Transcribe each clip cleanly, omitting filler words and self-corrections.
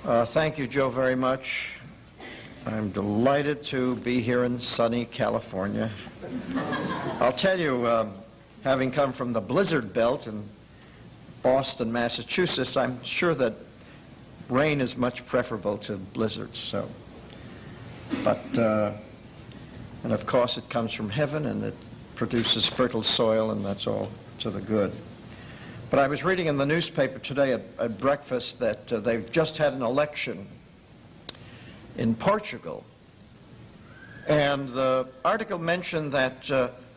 Thank you, Joe, very much. I'm delighted to be here in sunny California. I'll tell you, having come from the blizzard belt in Boston, Massachusetts, I'm sure that rain is much preferable to blizzards. And of course it comes from heaven and it produces fertile soil, and that's all to the good. But I was reading in the newspaper today at breakfast that they've just had an election in Portugal, and the article mentioned that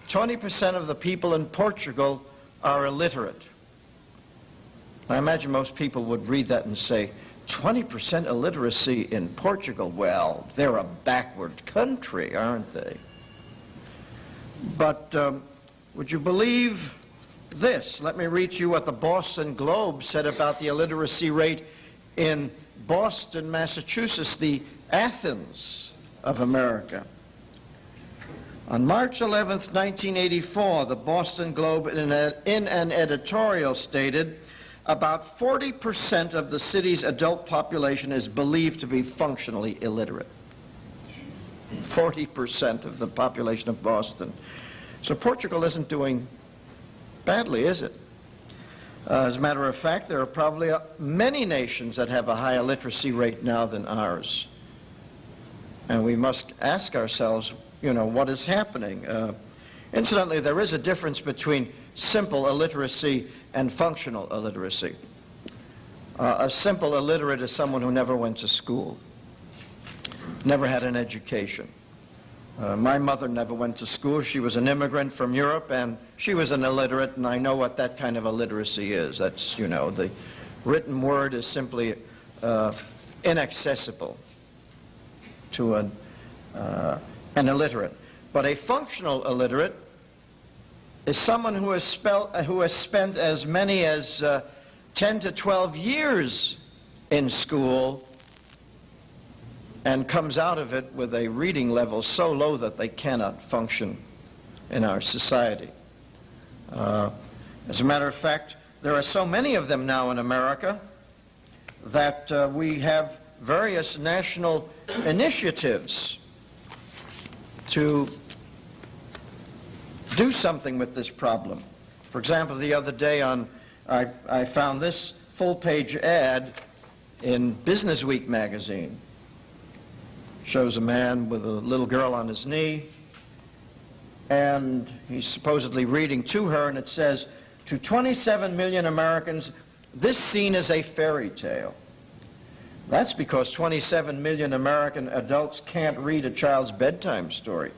20% of the people in Portugal are illiterate. I imagine most people would read that and say, 20% illiteracy in Portugal? Well, they're a backward country, aren't they? But would you believe this? Let me read you what the Boston Globe said about the illiteracy rate in Boston, Massachusetts, the Athens of America. On March 11th, 1984, the Boston Globe in an editorial stated, about 40% of the city's adult population is believed to be functionally illiterate. 40% of the population of Boston. So Portugal isn't doing badly, is it? As a matter of fact, there are probably many nations that have a higher literacy rate now than ours. And we must ask ourselves, you know, what is happening? Incidentally, there is a difference between simple illiteracy and functional illiteracy. A simple illiterate is someone who never went to school, never had an education. My mother never went to school. She was an immigrant from Europe, and she was an illiterate, and I know what that kind of illiteracy is. That's, you know, the written word is simply inaccessible to an illiterate. But a functional illiterate is someone who has spent as many as 10 to 12 years in school and comes out of it with a reading level so low that they cannot function in our society. As a matter of fact, there are so many of them now in America that we have various national initiatives to do something with this problem. For example, the other day I found this full-page ad in Business Week magazine. Shows a man with a little girl on his knee, and he's supposedly reading to her, and it says, to 27 million Americans, this scene is a fairy tale. That's because 27 million American adults can't read a child's bedtime story,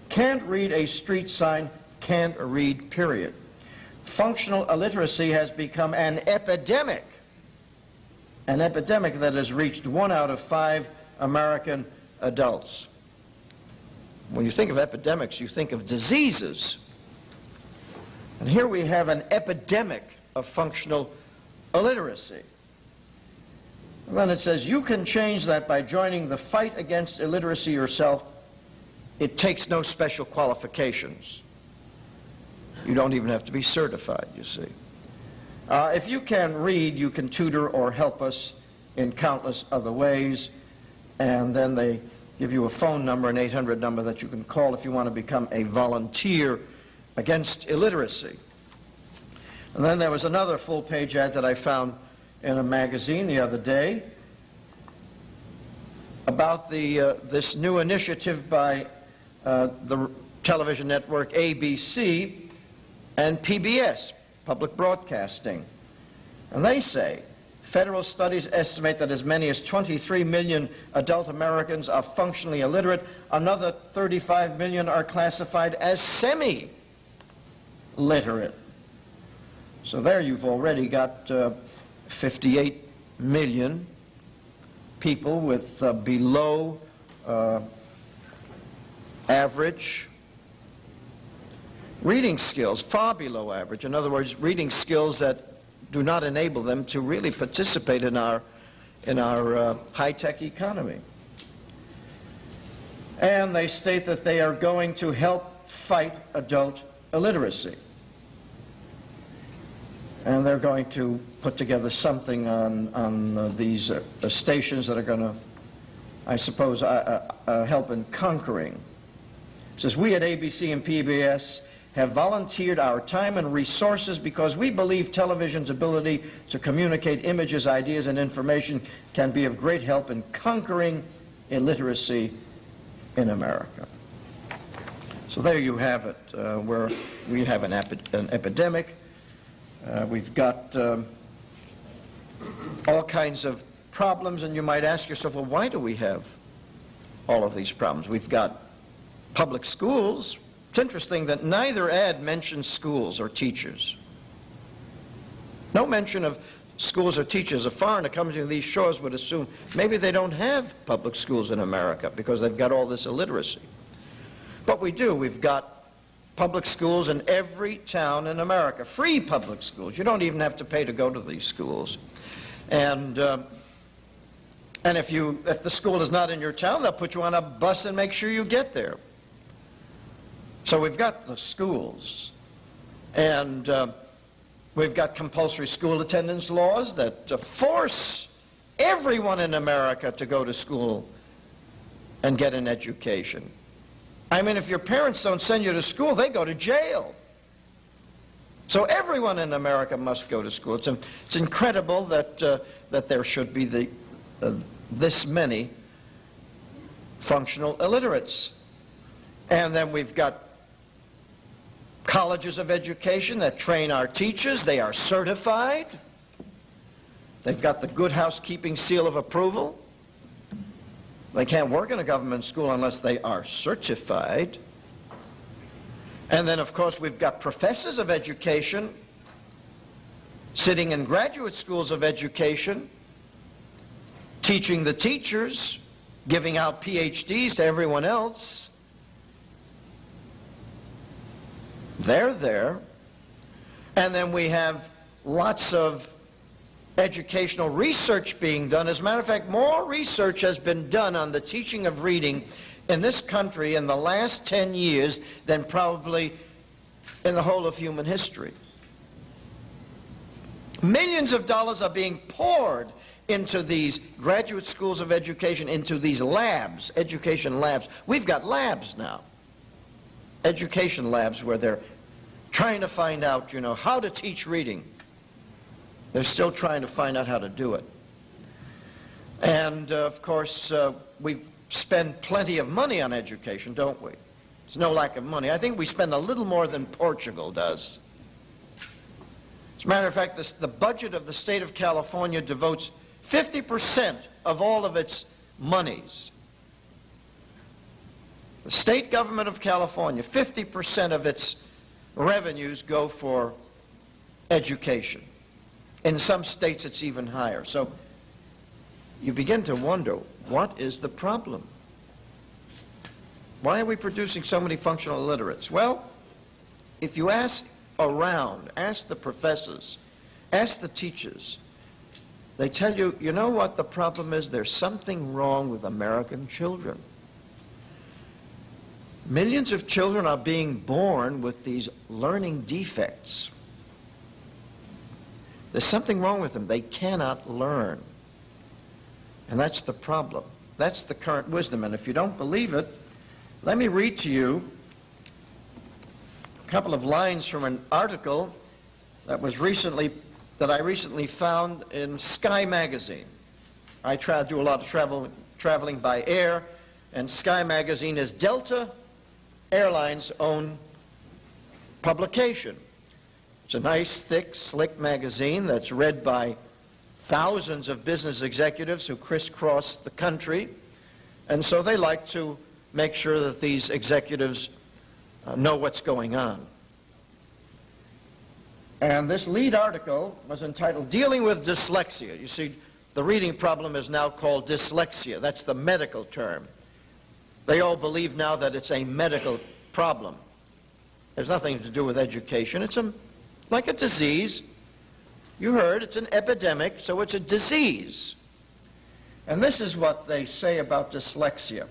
can't read a street sign, can't read, period. Functional illiteracy has become an epidemic that has reached 1 out of 5 American adults. When you think of epidemics, you think of diseases. And here we have an epidemic of functional illiteracy. And then it says, you can change that by joining the fight against illiteracy yourself. It takes no special qualifications. You don't even have to be certified, you see. If you can read, you can tutor or help us in countless other ways. And then they give you a phone number, an 800 number that you can call if you want to become a volunteer against illiteracy. And then there was another full-page ad that I found in a magazine the other day about this new initiative by the television network ABC and PBS, Public Broadcasting. And they say, federal studies estimate that as many as 23 million adult Americans are functionally illiterate. Another 35 million are classified as semi-literate. So there you've already got 58 million people with below average reading skills, far below average. In other words, reading skills that do not enable them to really participate in our high-tech economy. And they state that they are going to help fight adult illiteracy. And they're going to put together something on these stations that are going to, I suppose, help in conquering. It says, we at ABC and PBS have volunteered our time and resources because we believe television's ability to communicate images, ideas, and information can be of great help in conquering illiteracy in America. So there you have it, where we have an epidemic. We've got all kinds of problems, and you might ask yourself, well, why do we have all of these problems? We've got public schools. It's interesting that neither ad mentions schools or teachers. No mention of schools or teachers. A foreigner coming to these shores would assume maybe they don't have public schools in America because they've got all this illiteracy. But we do. We've got public schools in every town in America. Free public schools. You don't even have to pay to go to these schools. And if the school is not in your town, they'll put you on a bus and make sure you get there. So we've got the schools, and we've got compulsory school attendance laws that force everyone in America to go to school and get an education. I mean, if your parents don't send you to school, they go to jail. So everyone in America must go to school. It's incredible that there should be this many functional illiterates. And then we've got colleges of education that train our teachers. They are certified. They've got the good housekeeping seal of approval. They can't work in a government school unless they are certified. And then, of course, we've got professors of education sitting in graduate schools of education, teaching the teachers, giving out PhDs to everyone else. They're there. And then we have lots of educational research being done. As a matter of fact, more research has been done on the teaching of reading in this country in the last 10 years than probably in the whole of human history. Millions of dollars are being poured into these graduate schools of education, into these labs, education labs. We've got labs now. Education labs where they're trying to find out, you know, how to teach reading. They're still trying to find out how to do it. And, of course, we spend plenty of money on education, don't we? There's no lack of money. I think we spend a little more than Portugal does. As a matter of fact, the budget of the state of California devotes 50% of all of its monies. The state government of California, 50% of its revenues go for education. In some states, it's even higher. So you begin to wonder, what is the problem? Why are we producing so many functional illiterates? Well, if you ask around, ask the professors, ask the teachers, they tell you, you know what the problem is? There's something wrong with American children. Millions of children are being born with these learning defects. There's something wrong with them. They cannot learn. And that's the problem. That's the current wisdom. And if you don't believe it, let me read to you a couple of lines from an article that I recently found in Sky magazine. I do a lot of traveling by air, and Sky magazine is Delta Airlines' own publication. It's a nice, thick, slick magazine that's read by thousands of business executives who crisscross the country, and so they like to make sure that these executives know what's going on. And this lead article was entitled, Dealing with Dyslexia. You see, the reading problem is now called dyslexia. That's the medical term. They all believe now that it's a medical problem. There's nothing to do with education. It's like a disease. You heard, it's an epidemic, so it's a disease. And this is what they say about dyslexia.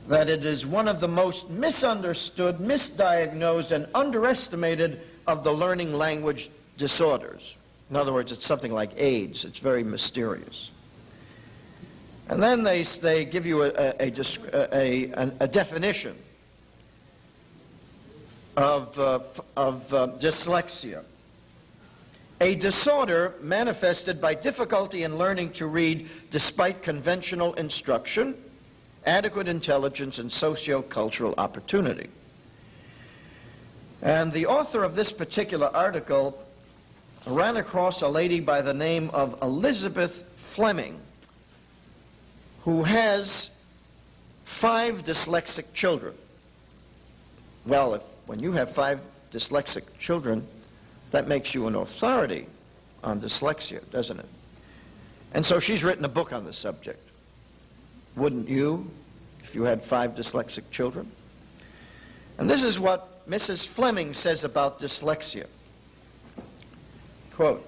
that it is one of the most misunderstood, misdiagnosed, and underestimated of the learning language disorders. In other words, it's something like AIDS. It's very mysterious. And then they give you a definition of dyslexia. A disorder manifested by difficulty in learning to read despite conventional instruction, adequate intelligence, and socio-cultural opportunity. And the author of this particular article ran across a lady by the name of Elizabeth Fleming, who has 5 dyslexic children. Well, when you have 5 dyslexic children, that makes you an authority on dyslexia, doesn't it? And so she's written a book on the subject. Wouldn't you, if you had 5 dyslexic children? And this is what Mrs. Fleming says about dyslexia. Quote,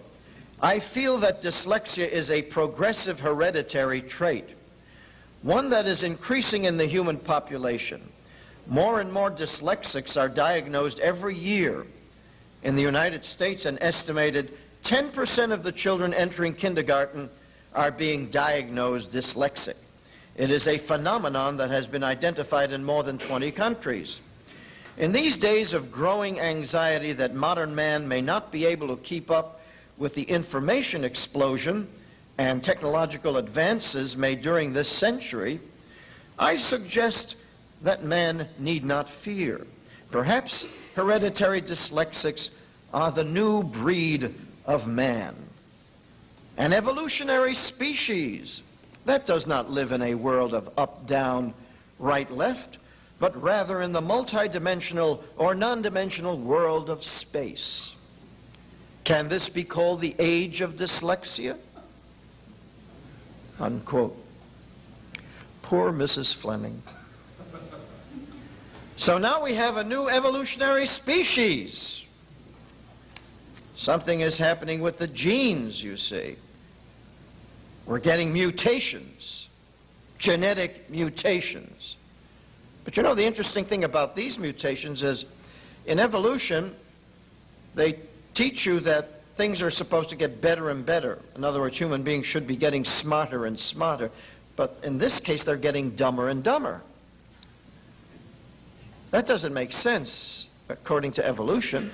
"I feel that dyslexia is a progressive hereditary trait, one that is increasing in the human population. More and more dyslexics are diagnosed every year. In the United States, an estimated 10% of the children entering kindergarten are being diagnosed dyslexic. It is a phenomenon that has been identified in more than 20 countries. In these days of growing anxiety that modern man may not be able to keep up with the information explosion and technological advances made during this century, I suggest that man need not fear. Perhaps hereditary dyslexics are the new breed of man, an evolutionary species that does not live in a world of up, down, right, left, but rather in the multidimensional or non-dimensional world of space. Can this be called the age of dyslexia?" Unquote. Poor Mrs. Fleming. So now we have a new evolutionary species. Something is happening with the genes, you see. We're getting mutations, genetic mutations. But you know, the interesting thing about these mutations is, in evolution, they teach you that things are supposed to get better and better. In other words, human beings should be getting smarter and smarter. But in this case, they're getting dumber and dumber. That doesn't make sense, according to evolution.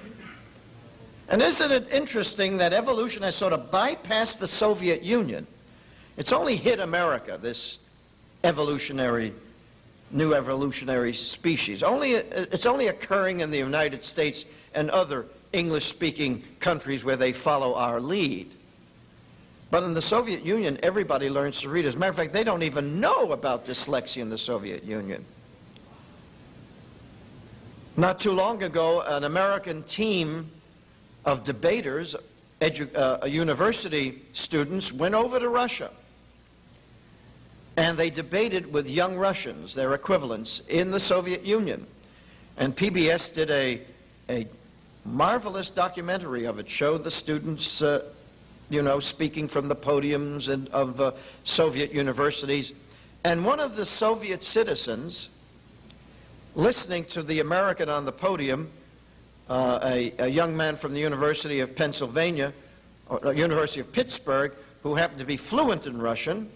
And isn't it interesting that evolution has sort of bypassed the Soviet Union? It's only hit America, this new evolutionary species. It's only occurring in the United States and other English-speaking countries where they follow our lead. But in the Soviet Union, everybody learns to read. As a matter of fact, they don't even know about dyslexia in the Soviet Union. Not too long ago, an American team of debaters, university students, went over to Russia. And they debated with young Russians, their equivalents, in the Soviet Union. And PBS did a marvelous documentary of it, showed the students, speaking from the podiums of Soviet universities. And one of the Soviet citizens, listening to the American on the podium, a young man from the University of Pennsylvania, or University of Pittsburgh, who happened to be fluent in Russian,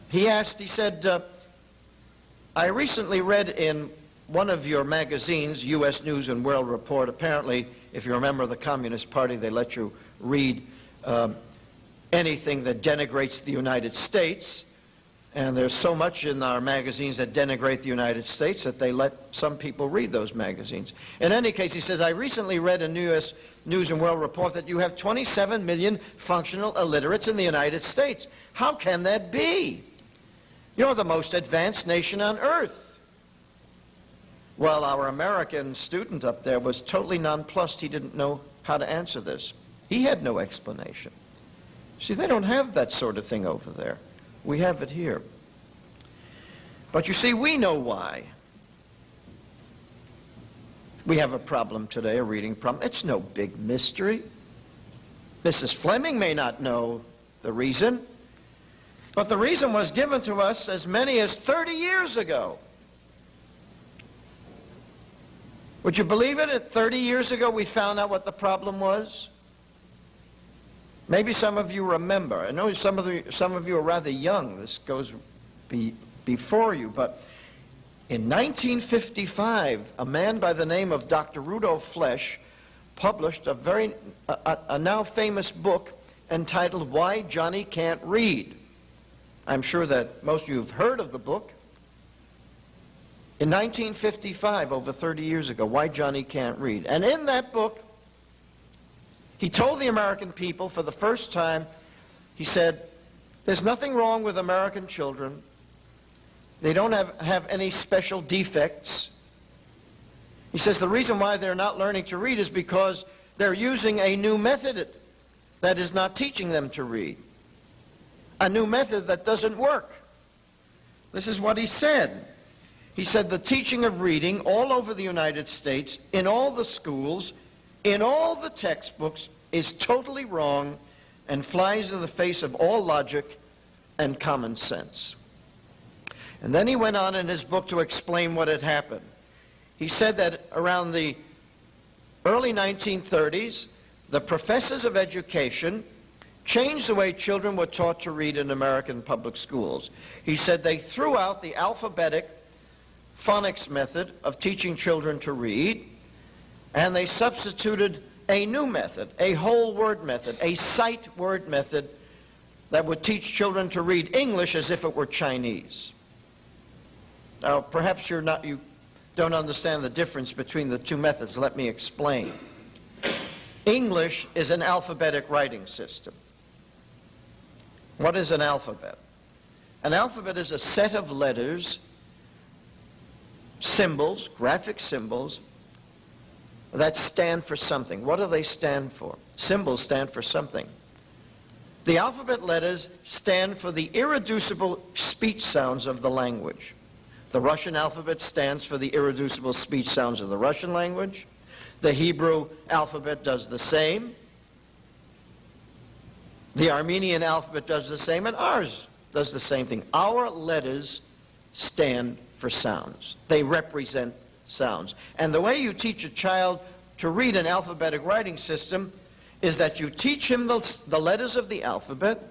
he said, "I recently read in one of your magazines, U.S. News and World Report," apparently, if you're a member of the Communist Party, they let you read anything that denigrates the United States. And there's so much in our magazines that denigrate the United States that they let some people read those magazines. In any case, he says, "I recently read in U.S. News and World Report that you have 27 million functional illiterates in the United States. How can that be? You're the most advanced nation on earth." Well, our American student up there was totally nonplussed. He didn't know how to answer this. He had no explanation. See, they don't have that sort of thing over there. We have it here. But you see, we know why. We have a problem today, a reading problem. It's no big mystery. Mrs. Fleming may not know the reason. But the reason was given to us as many as 30 years ago. Would you believe it? At 30 years ago, we found out what the problem was. Maybe some of you remember. I know some of you are rather young. This goes before you. But in 1955, a man by the name of Dr. Rudolf Flesch published a now famous book entitled Why Johnny Can't Read. I'm sure that most of you have heard of the book. In 1955, over 30 years ago, Why Johnny Can't Read. And in that book, he told the American people for the first time, he said, there's nothing wrong with American children. They don't have any special defects. He says the reason why they're not learning to read is because they're using a new method that is not teaching them to read. A new method that doesn't work. This is what he said. He said the teaching of reading all over the United States, in all the schools, in all the textbooks, is totally wrong and flies in the face of all logic and common sense. And then he went on in his book to explain what had happened. He said that around the early 1930s, the professors of education changed the way children were taught to read in American public schools. He said they threw out the alphabetic phonics method of teaching children to read, and they substituted a new method, a whole word method, a sight word method that would teach children to read English as if it were Chinese. Now, perhaps you don't understand the difference between the two methods. Let me explain. English is an alphabetic writing system. What is an alphabet? An alphabet is a set of letters, symbols, graphic symbols, that stand for something. What do they stand for? Symbols stand for something. The alphabet letters stand for the irreducible speech sounds of the language. The Russian alphabet stands for the irreducible speech sounds of the Russian language. The Hebrew alphabet does the same. The Armenian alphabet does the same, and ours does the same thing. Our letters stand for sounds. They represent sounds. And the way you teach a child to read an alphabetic writing system is that you teach him the letters of the alphabet,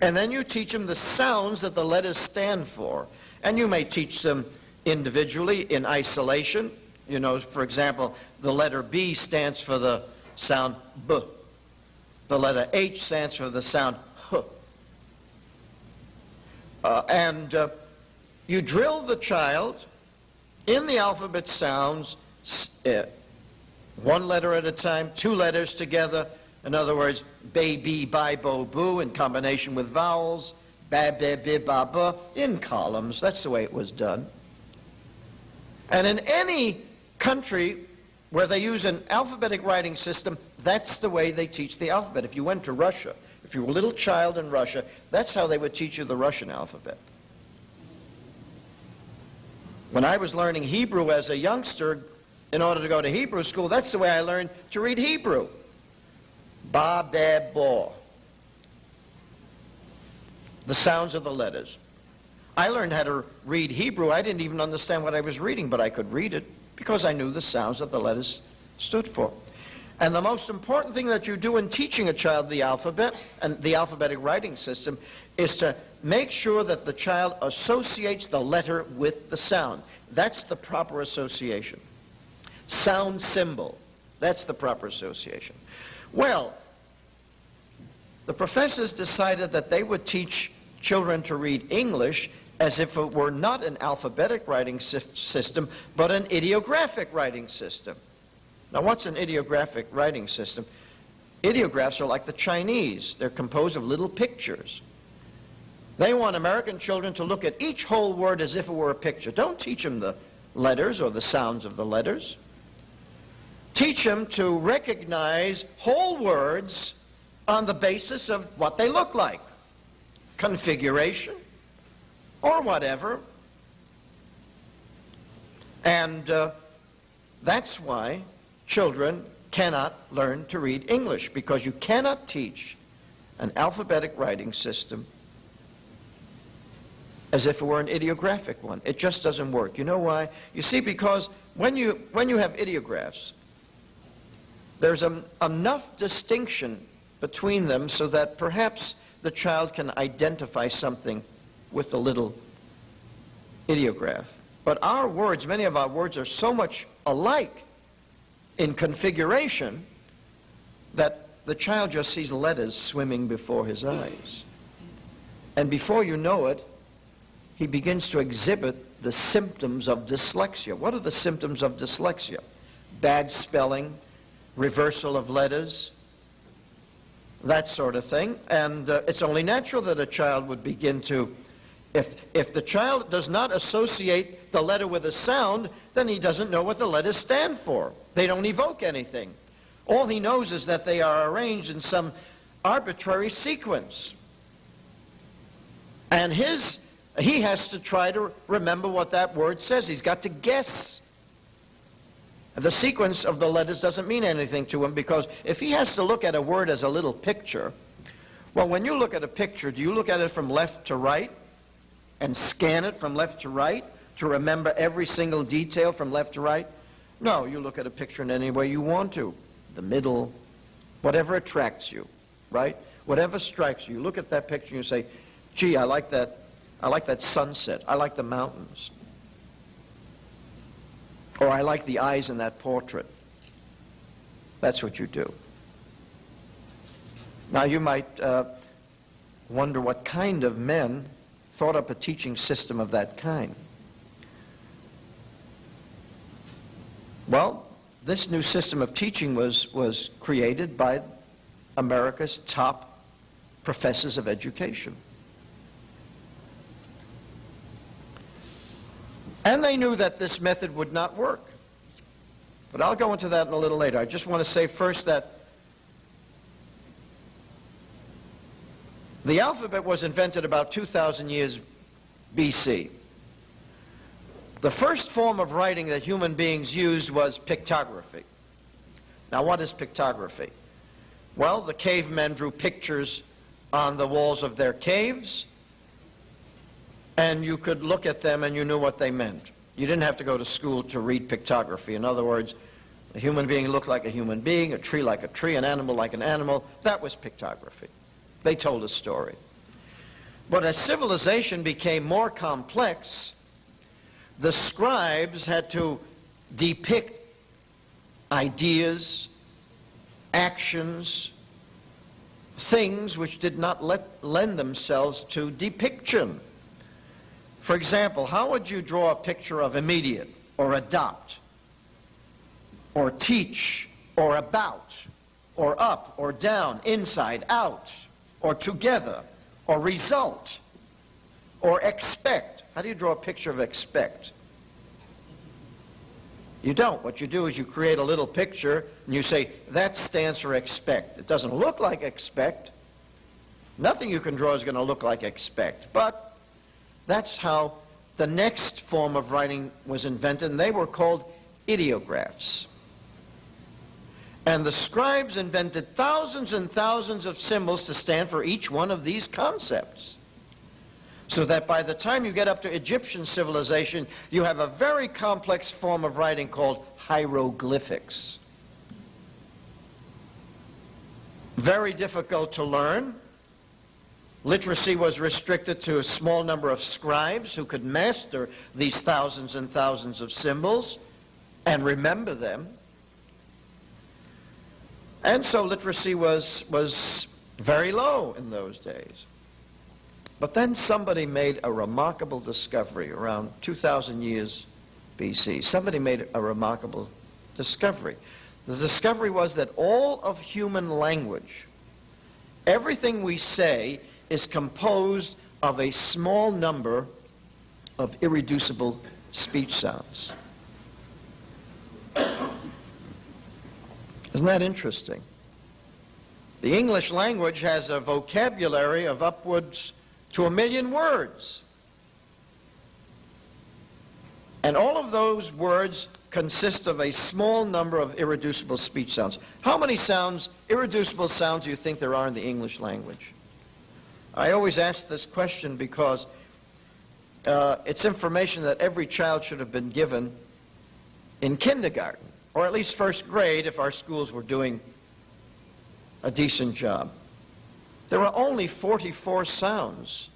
and then you teach him the sounds that the letters stand for. And you may teach them individually in isolation. You know, for example, the letter B stands for the sound B. The letter H stands for the sound H. You drill the child in the alphabet sounds, one letter at a time, two letters together. In other words, baby, bi, bo, boo, in combination with vowels, ba, be, bi, ba, ba, in columns. That's the way it was done. And in any country where they use an alphabetic writing system, that's the way they teach the alphabet. If you went to Russia, if you were a little child in Russia, that's how they would teach you the Russian alphabet. When I was learning Hebrew as a youngster, in order to go to Hebrew school, that's the way I learned to read Hebrew. Ba, be, bo. The sounds of the letters. I learned how to read Hebrew. I didn't even understand what I was reading, but I could read it because I knew the sounds that the letters stood for. And the most important thing that you do in teaching a child the alphabet and the alphabetic writing system is to make sure that the child associates the letter with the sound. That's the proper association. Sound symbol. That's the proper association. Well, the professors decided that they would teach children to read English as if it were not an alphabetic writing system, but an ideographic writing system. Now, what's an ideographic writing system? Ideographs are like the Chinese. They're composed of little pictures. They want American children to look at each whole word as if it were a picture. Don't teach them the letters or the sounds of the letters. Teach them to recognize whole words on the basis of what they look like. Configuration, or whatever. And that's why children cannot learn to read English, because you cannot teach an alphabetic writing system as if it were an ideographic one. It just doesn't work. You know why? You see, because when you have ideographs, there's enough distinction between them so that perhaps the child can identify something with the little ideograph. But our words, many of our words, are so much alike in configuration that the child just sees letters swimming before his eyes. And before you know it, he begins to exhibit the symptoms of dyslexia. What are the symptoms of dyslexia? Bad spelling, reversal of letters, that sort of thing. And it's only natural that a child would begin to, if the child does not associate the letter with a sound, then he doesn't know what the letters stand for. They don't evoke anything. All he knows is that they are arranged in some arbitrary sequence. And he has to try to remember what that word says. He's got to guess. The sequence of the letters doesn't mean anything to him, because if he has to look at a word as a little picture, well, when you look at a picture, do you look at it from left to right and scan it from left to right to remember every single detail from left to right? No, you look at a picture in any way you want to. The middle, whatever attracts you, right? Whatever strikes you. You look at that picture and you say, gee, I like that sunset. I like the mountains. Or I like the eyes in that portrait. That's what you do. Now you might wonder what kind of men thought up a teaching system of that kind. Well, this new system of teaching was created by America's top professors of education. And they knew that this method would not work. But I'll go into that in a little later. I just want to say first that the alphabet was invented about 2,000 years BC. The first form of writing that human beings used was pictography. Now, what is pictography? Well, the cavemen drew pictures on the walls of their caves, and you could look at them and you knew what they meant. You didn't have to go to school to read pictography. In other words, a human being looked like a human being, a tree like a tree, an animal like an animal. That was pictography. They told a story. But as civilization became more complex, the scribes had to depict ideas, actions, things which did not lend themselves to depiction. For example, how would you draw a picture of immediate, or adopt, or teach, or about, or up, or down, inside, out, or together, or result, or expect? How do you draw a picture of expect? You don't. What you do is you create a little picture and you say, that stands for expect. It doesn't look like expect. Nothing you can draw is going to look like expect. But that's how the next form of writing was invented, and they were called ideographs. And the scribes invented thousands and thousands of symbols to stand for each one of these concepts. So that by the time you get up to Egyptian civilization, you have a very complex form of writing called hieroglyphics. Very difficult to learn. Literacy was restricted to a small number of scribes who could master these thousands and thousands of symbols and remember them. And so literacy was very low in those days. But then somebody made a remarkable discovery around 2,000 years BC. Somebody made a remarkable discovery. The discovery was that all of human language, everything we say, is composed of a small number of irreducible speech sounds. Isn't that interesting? The English language has a vocabulary of upwards to 1 million words. And all of those words consist of a small number of irreducible speech sounds. How many sounds, irreducible sounds, do you think there are in the English language? I always ask this question because it's information that every child should have been given in kindergarten, or at least first grade if our schools were doing a decent job. There are only 44 sounds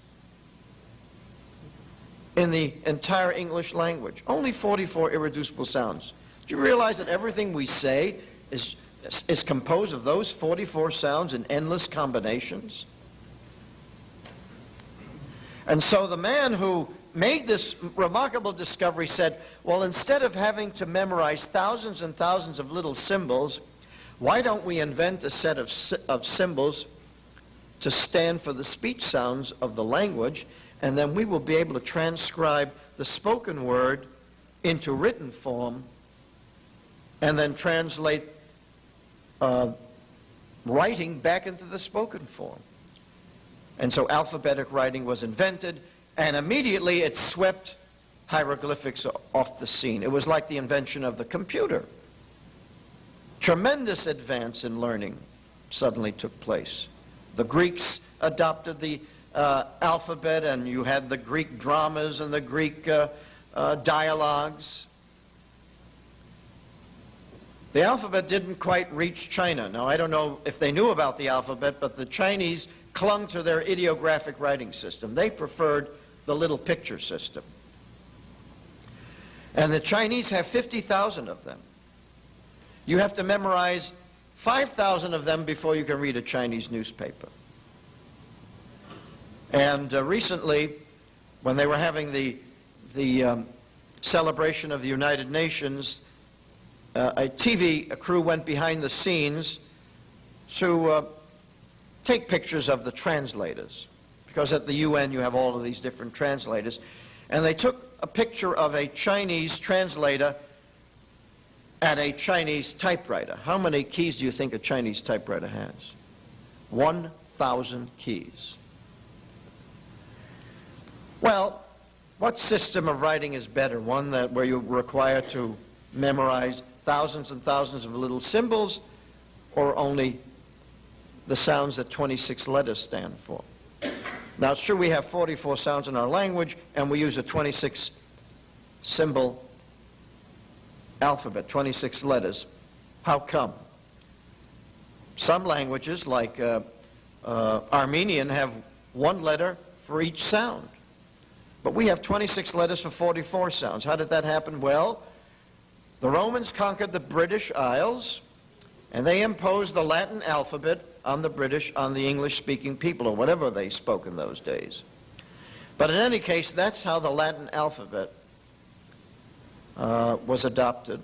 in the entire English language. Only 44 irreducible sounds. Do you realize that everything we say is composed of those 44 sounds in endless combinations? And so the man who made this remarkable discovery said, well, instead of having to memorize thousands and thousands of little symbols, why don't we invent a set of symbols to stand for the speech sounds of the language, and then we will be able to transcribe the spoken word into written form and then translate writing back into the spoken form. And so alphabetic writing was invented, and immediately it swept hieroglyphics off the scene. It was like the invention of the computer. Tremendous advance in learning suddenly took place. The Greeks adopted the alphabet, and you had the Greek dramas and the Greek dialogues. The alphabet didn't quite reach China. Now, I don't know if they knew about the alphabet, but the Chinese clung to their ideographic writing system. They preferred the little picture system. And the Chinese have 50,000 of them. You have to memorize 5,000 of them before you can read a Chinese newspaper. And recently, when they were having the celebration of the United Nations, a TV crew went behind the scenes to take pictures of the translators, because at the UN you have all of these different translators. And they took a picture of a Chinese translator at a Chinese typewriter. How many keys do you think a Chinese typewriter has? 1,000 keys. Well, what system of writing is better? One where you're required to memorize thousands and thousands of little symbols, or only the sounds that 26 letters stand for? Now, it's true we have 44 sounds in our language, and we use a 26-symbol alphabet, 26 letters. How come? Some languages, like Armenian, have one letter for each sound. But we have 26 letters for 44 sounds. How did that happen? Well, the Romans conquered the British Isles, and they imposed the Latin alphabet on the English-speaking people, or whatever they spoke in those days. But in any case, that's how the Latin alphabet was adopted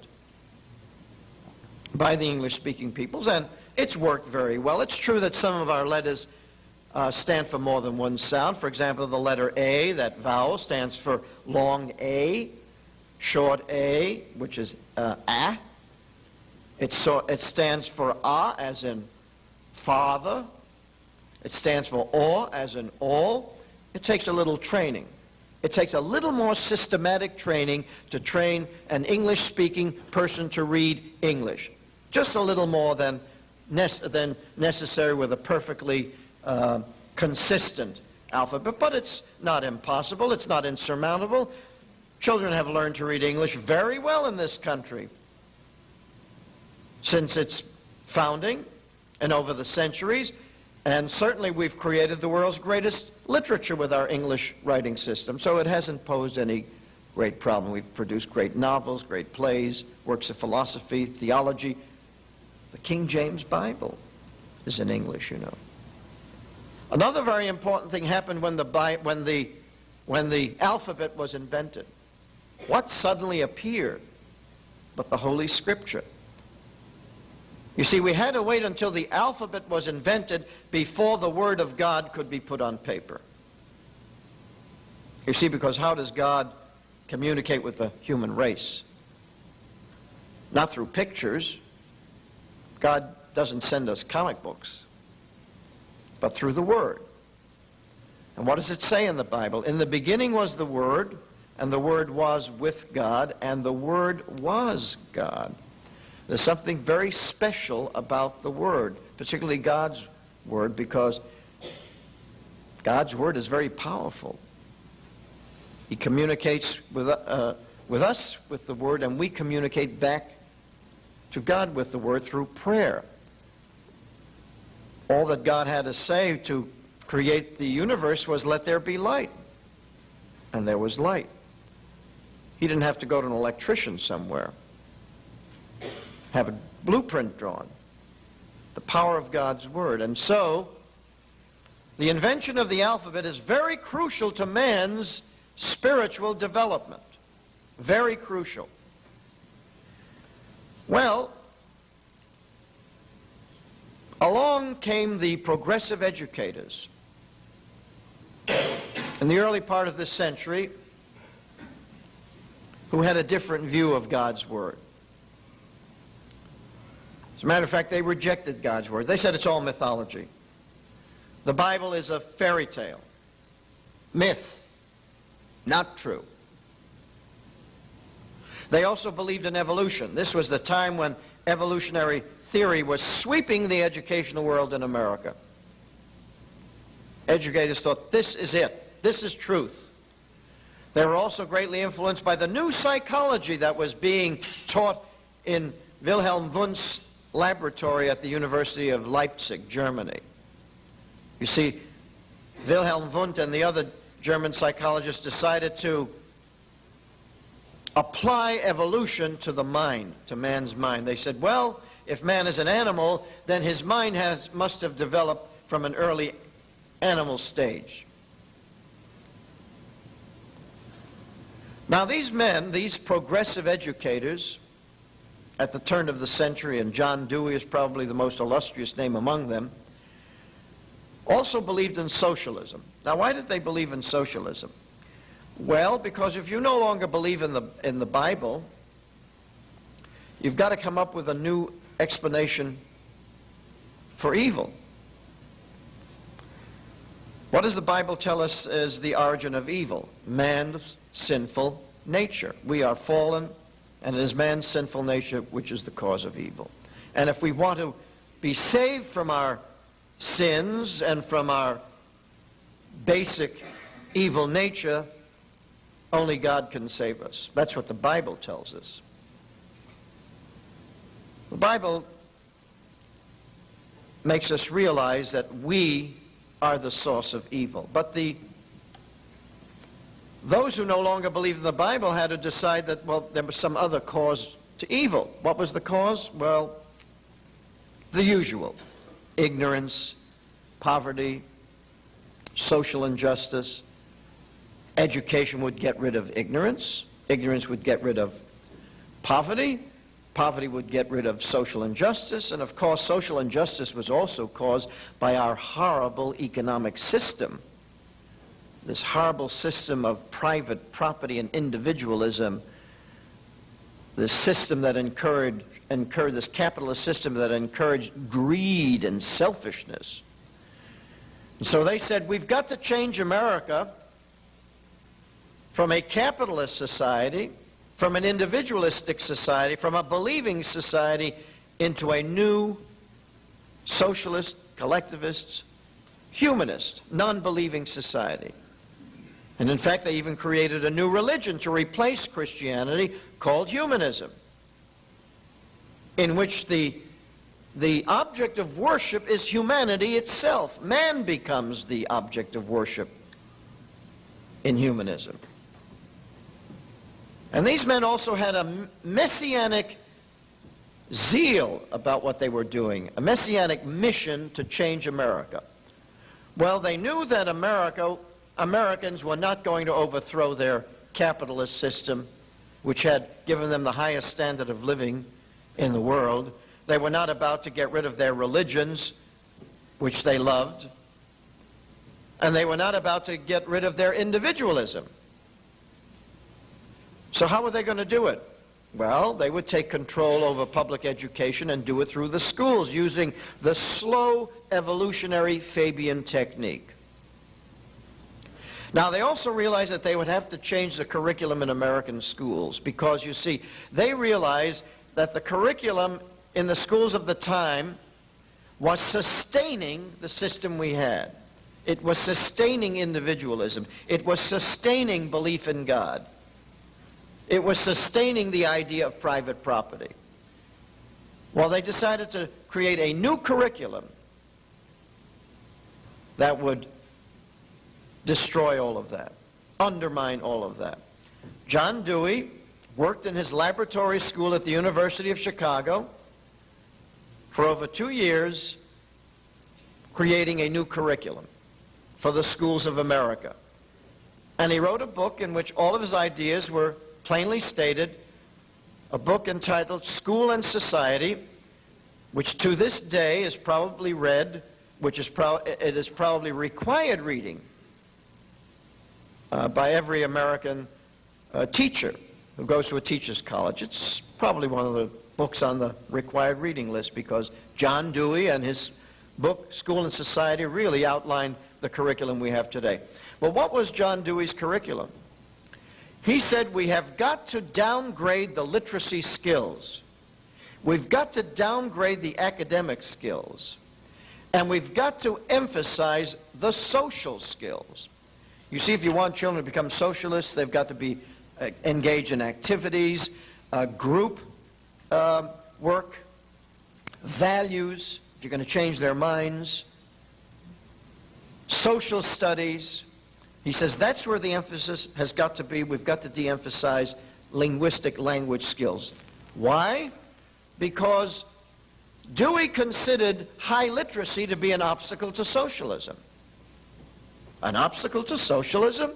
by the English-speaking peoples, and it's worked very well. It's true that some of our letters stand for more than one sound. For example, the letter A, that vowel, stands for long A, short A, which is A. It stands for A, as in father. It stands for O, as in all. It takes a little training. It takes a little more systematic training to train an English-speaking person to read English. Just a little more than necessary with a perfectly consistent alphabet. But it's not impossible. It's not insurmountable. Children have learned to read English very well in this country since its founding and over the centuries. And certainly we've created the world's greatest literature with our English writing system, so it hasn't posed any great problem. We've produced great novels, great plays, works of philosophy, theology. The King James Bible is in English, you know. Another very important thing happened when the alphabet was invented. What suddenly appeared but the Holy Scripture? You see, we had to wait until the alphabet was invented before the Word of God could be put on paper. You see, because how does God communicate with the human race? Not through pictures. God doesn't send us comic books, but through the Word. And what does it say in the Bible? In the beginning was the Word, and the Word was with God, and the Word was God. There's something very special about the Word, particularly God's Word, because God's Word is very powerful. He communicates with us with the Word, and we communicate back to God with the Word through prayer. All that God had to say to create the universe was, "Let there be light." And there was light. He didn't have to go to an electrician somewhere, have a blueprint drawn. The power of God's Word. And so, the invention of the alphabet is very crucial to man's spiritual development. Very crucial. Well, along came the progressive educators in the early part of this century who had a different view of God's Word. As a matter of fact, they rejected God's Word. They said it's all mythology. The Bible is a fairy tale, myth, not true. They also believed in evolution. This was the time when evolutionary theory was sweeping the educational world in America. Educators thought, this is it. This is truth. They were also greatly influenced by the new psychology that was being taught in Wilhelm Wundt's laboratory at the University of Leipzig, Germany. You see, Wilhelm Wundt and the other German psychologists decided to apply evolution to the mind, to man's mind. They said, well, if man is an animal, then his mind must have developed from an early animal stage. Now these men, these progressive educators, at the turn of the century, and John Dewey is probably the most illustrious name among them, also believed in socialism. Now why did they believe in socialism? Well, because if you no longer believe in the Bible, you've got to come up with a new explanation for evil. What does the Bible tell us is the origin of evil? Man's sinful nature. We are fallen, and it is man's sinful nature which is the cause of evil. And if we want to be saved from our sins and from our basic evil nature, only God can save us. That's what the Bible tells us. The Bible makes us realize that we are the source of evil. But those who no longer believe in the Bible had to decide that, well, there was some other cause to evil. What was the cause? Well, the usual. Ignorance, poverty, social injustice. Education would get rid of ignorance. Ignorance would get rid of poverty. Poverty would get rid of social injustice. And of course, social injustice was also caused by our horrible economic system. This horrible system of private property and individualism. This system that encouraged this capitalist system that encouraged greed and selfishness. And so they said, we've got to change America from a capitalist society, from an individualistic society, from a believing society, into a new socialist, collectivist, humanist, non-believing society. And in fact, they even created a new religion to replace Christianity called humanism, in which the object of worship is humanity itself. Man becomes the object of worship in humanism. And these men also had a messianic zeal about what they were doing, a messianic mission to change America. Well, they knew that Americans were not going to overthrow their capitalist system, which had given them the highest standard of living in the world. They were not about to get rid of their religions, which they loved. And they were not about to get rid of their individualism. So how were they going to do it? Well, they would take control over public education and do it through the schools, using the slow evolutionary Fabian technique. Now, they also realized that they would have to change the curriculum in American schools because, you see, they realized that the curriculum in the schools of the time was sustaining the system we had. It was sustaining individualism. It was sustaining belief in God. It was sustaining the idea of private property. Well, they decided to create a new curriculum that would destroy all of that, undermine all of that. John Dewey worked in his laboratory school at the University of Chicago for over 2 years, creating a new curriculum for the schools of America. And he wrote a book in which all of his ideas were plainly stated, a book entitled School and Society, which to this day is probably read, it is probably required reading by every American teacher who goes to a teacher's college. It's probably one of the books on the required reading list because John Dewey and his book, School and Society, really outlined the curriculum we have today. Well, what was John Dewey's curriculum? He said we have got to downgrade the literacy skills. We've got to downgrade the academic skills. And we've got to emphasize the social skills. You see, if you want children to become socialists, they've got to be engaged in activities, group work, values, if you're going to change their minds, social studies. He says that's where the emphasis has got to be. We've got to de-emphasize linguistic language skills. Why? Because Dewey considered high literacy to be an obstacle to socialism. An obstacle to socialism?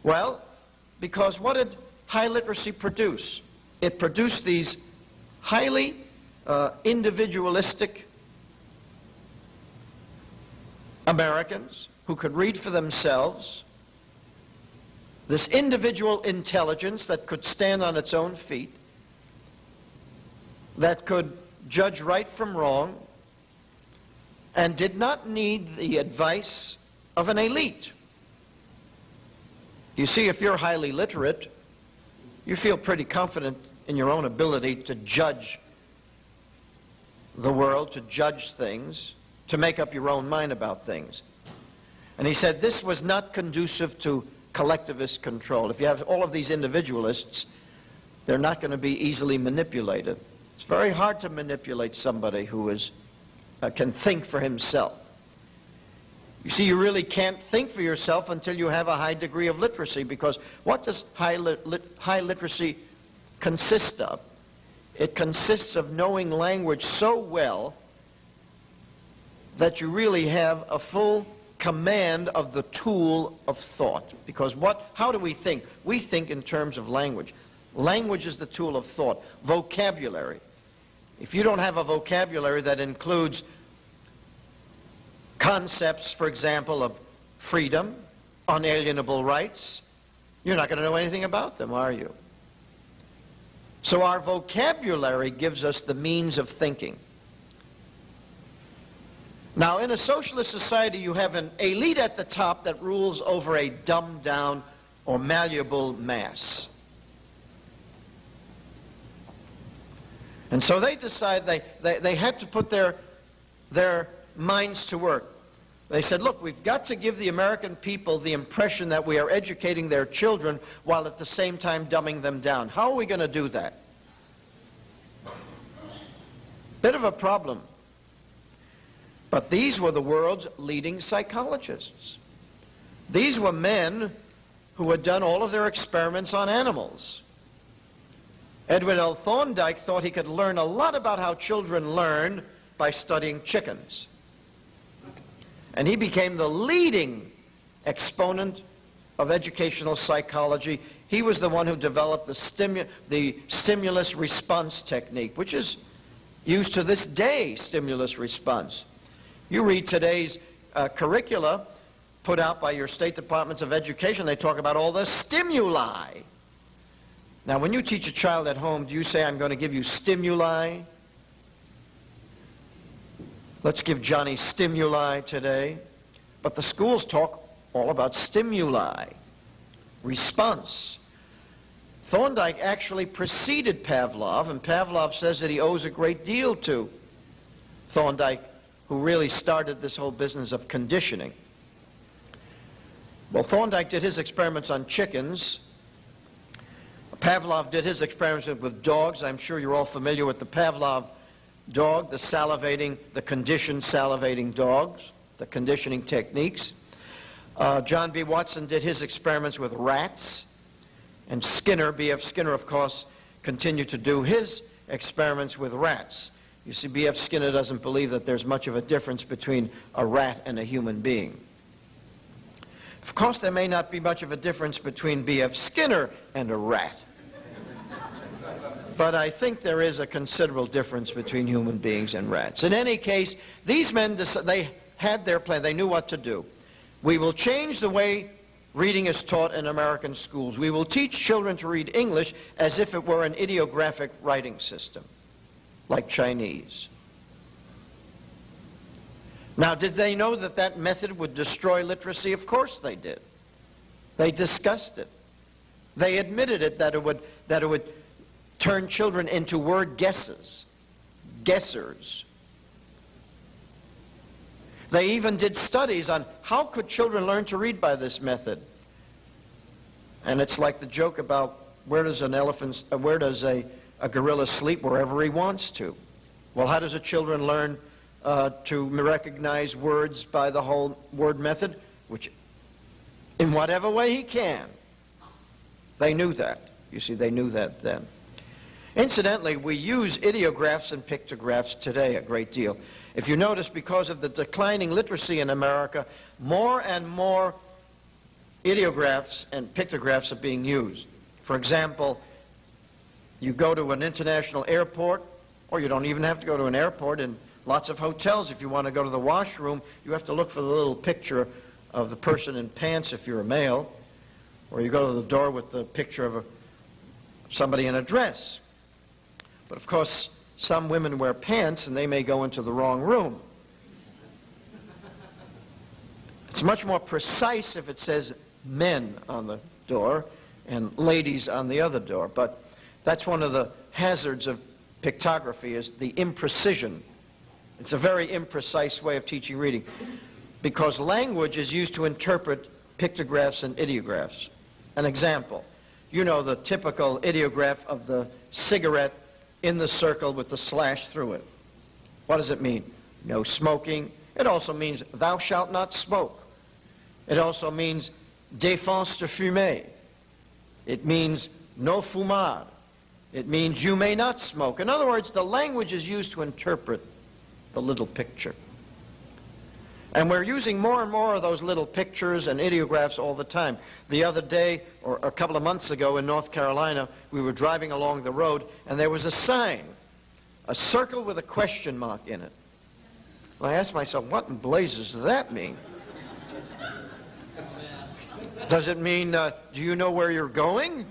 Well, because what did high literacy produce? It produced these highly individualistic Americans who could read for themselves, this individual intelligence that could stand on its own feet, that could judge right from wrong, and did not need the advice of an elite. You see, if you're highly literate, you feel pretty confident in your own ability to judge the world, to judge things, to make up your own mind about things. And he said this was not conducive to collectivist control. If you have all of these individualists, they're not going to be easily manipulated. It's very hard to manipulate somebody who can think for himself. You see, you really can't think for yourself until you have a high degree of literacy, because what does high literacy consist of? It consists of knowing language so well that you really have a full command of the tool of thought. Because how do we think? We think in terms of language. Language is the tool of thought. Vocabulary. If you don't have a vocabulary that includes concepts, for example, of freedom, unalienable rights, you're not going to know anything about them, are you? So our vocabulary gives us the means of thinking. Now, in a socialist society, you have an elite at the top that rules over a dumbed down or malleable mass. And so they decided they had to put their minds to work. They said, look, we've got to give the American people the impression that we are educating their children while at the same time dumbing them down. How are we going to do that? Bit of a problem. But these were the world's leading psychologists. These were men who had done all of their experiments on animals. Edwin L. Thorndike thought he could learn a lot about how children learn by studying chickens. And he became the leading exponent of educational psychology. He was the one who developed the stimulus response technique, which is used to this day, stimulus response. You read today's curricula put out by your state departments of education, they talk about all the stimuli. Now, when you teach a child at home, do you say, I'm going to give you stimuli? Let's give Johnny stimuli today. But the schools talk all about stimuli, response. Thorndike actually preceded Pavlov, and Pavlov says that he owes a great deal to Thorndike, who really started this whole business of conditioning. Well, Thorndike did his experiments on chickens. Pavlov did his experiments with dogs. I'm sure you're all familiar with the Pavlov dog, the conditioned salivating dogs, the conditioning techniques. John B. Watson did his experiments with rats. And Skinner, B.F. Skinner, of course, continued to do his experiments with rats. You see, B.F. Skinner doesn't believe that there's much of a difference between a rat and a human being. Of course, there may not be much of a difference between B.F. Skinner and a rat. But I think there is a considerable difference between human beings and rats. In any case, these men, they had their plan. They knew what to do. We will change the way reading is taught in American schools. We will teach children to read English as if it were an ideographic writing system, like Chinese. Now, did they know that that method would destroy literacy? Of course they did. They discussed it. They admitted it, that it would turn children into word guessers. They even did studies on how could children learn to read by this method. And it's like the joke about where does a gorilla sleep? Wherever he wants to. Well, how does a children learn to recognize words by the whole word method? Which, in whatever way he can. They knew that. You see, they knew that then. Incidentally, we use ideographs and pictographs today a great deal. If you notice, because of the declining literacy in America, more and more ideographs and pictographs are being used. For example, you go to an international airport, or you don't even have to go to an airport. In lots of hotels, if you want to go to the washroom, you have to look for the little picture of the person in pants if you're a male, or you go to the door with the picture of somebody in a dress. But of course, some women wear pants and they may go into the wrong room. It's much more precise if it says men on the door and ladies on the other door. But that's one of the hazards of pictography, is the imprecision. It's a very imprecise way of teaching reading, because language is used to interpret pictographs and ideographs. An example, you know the typical ideograph of the cigarette in the circle with the slash through it. What does it mean? No smoking. It also means thou shalt not smoke. It also means défense de fumer. It means no fumar. It means you may not smoke. In other words, the language is used to interpret the little picture. And we're using more and more of those little pictures and ideographs all the time. The other day, or a couple of months ago in North Carolina, we were driving along the road, and there was a sign, a circle with a question mark in it. And I asked myself, what in blazes does that mean? Does it mean, do you know where you're going?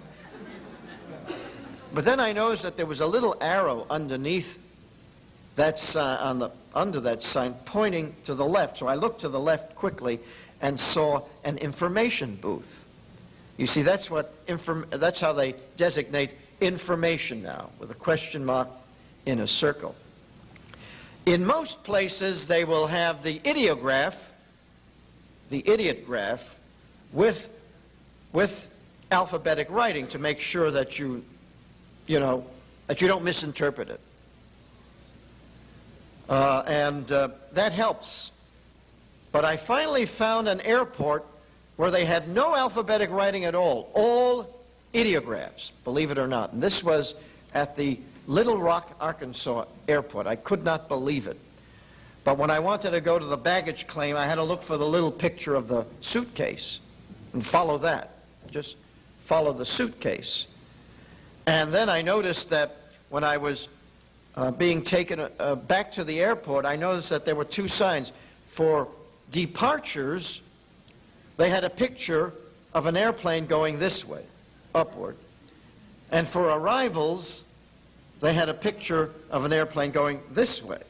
But then I noticed that there was a little arrow underneath that under that sign pointing to the left. So I looked to the left quickly and saw an information booth. You see, that's how they designate information now, with a question mark in a circle. In most places, they will have the ideograph, the idiot graph, with alphabetic writing to make sure that you don't misinterpret it. That helps. But I finally found an airport where they had no alphabetic writing at all ideographs, believe it or not. And this was at the Little Rock, Arkansas airport. I could not believe it. But when I wanted to go to the baggage claim, I had to look for the little picture of the suitcase and follow that. Just follow the suitcase. And then I noticed that when I was being taken back to the airport, I noticed that there were two signs. For departures, they had a picture of an airplane going this way, upward. And for arrivals, they had a picture of an airplane going this way.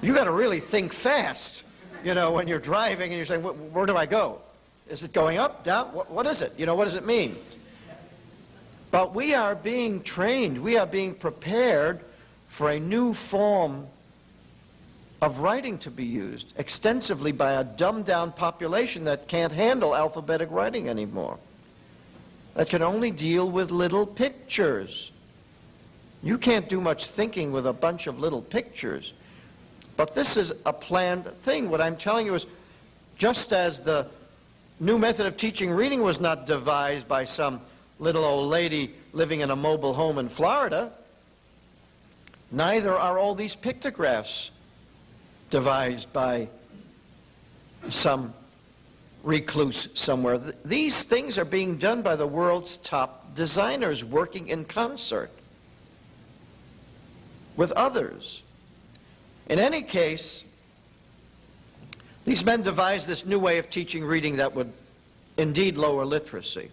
You got to really think fast, when you're driving and you're saying, where do I go? Is it going up, down? What is it? What does it mean? But we are being trained, we are being prepared for a new form of writing to be used extensively by a dumbed-down population that can't handle alphabetic writing anymore, that can only deal with little pictures. You can't do much thinking with a bunch of little pictures. But this is a planned thing. What I'm telling you is, just as the new method of teaching reading was not devised by some little old lady living in a mobile home in Florida, neither are all these pictographs devised by some recluse somewhere. These things are being done by the world's top designers working in concert with others. In any case, these men devised this new way of teaching reading that would indeed lower literacy.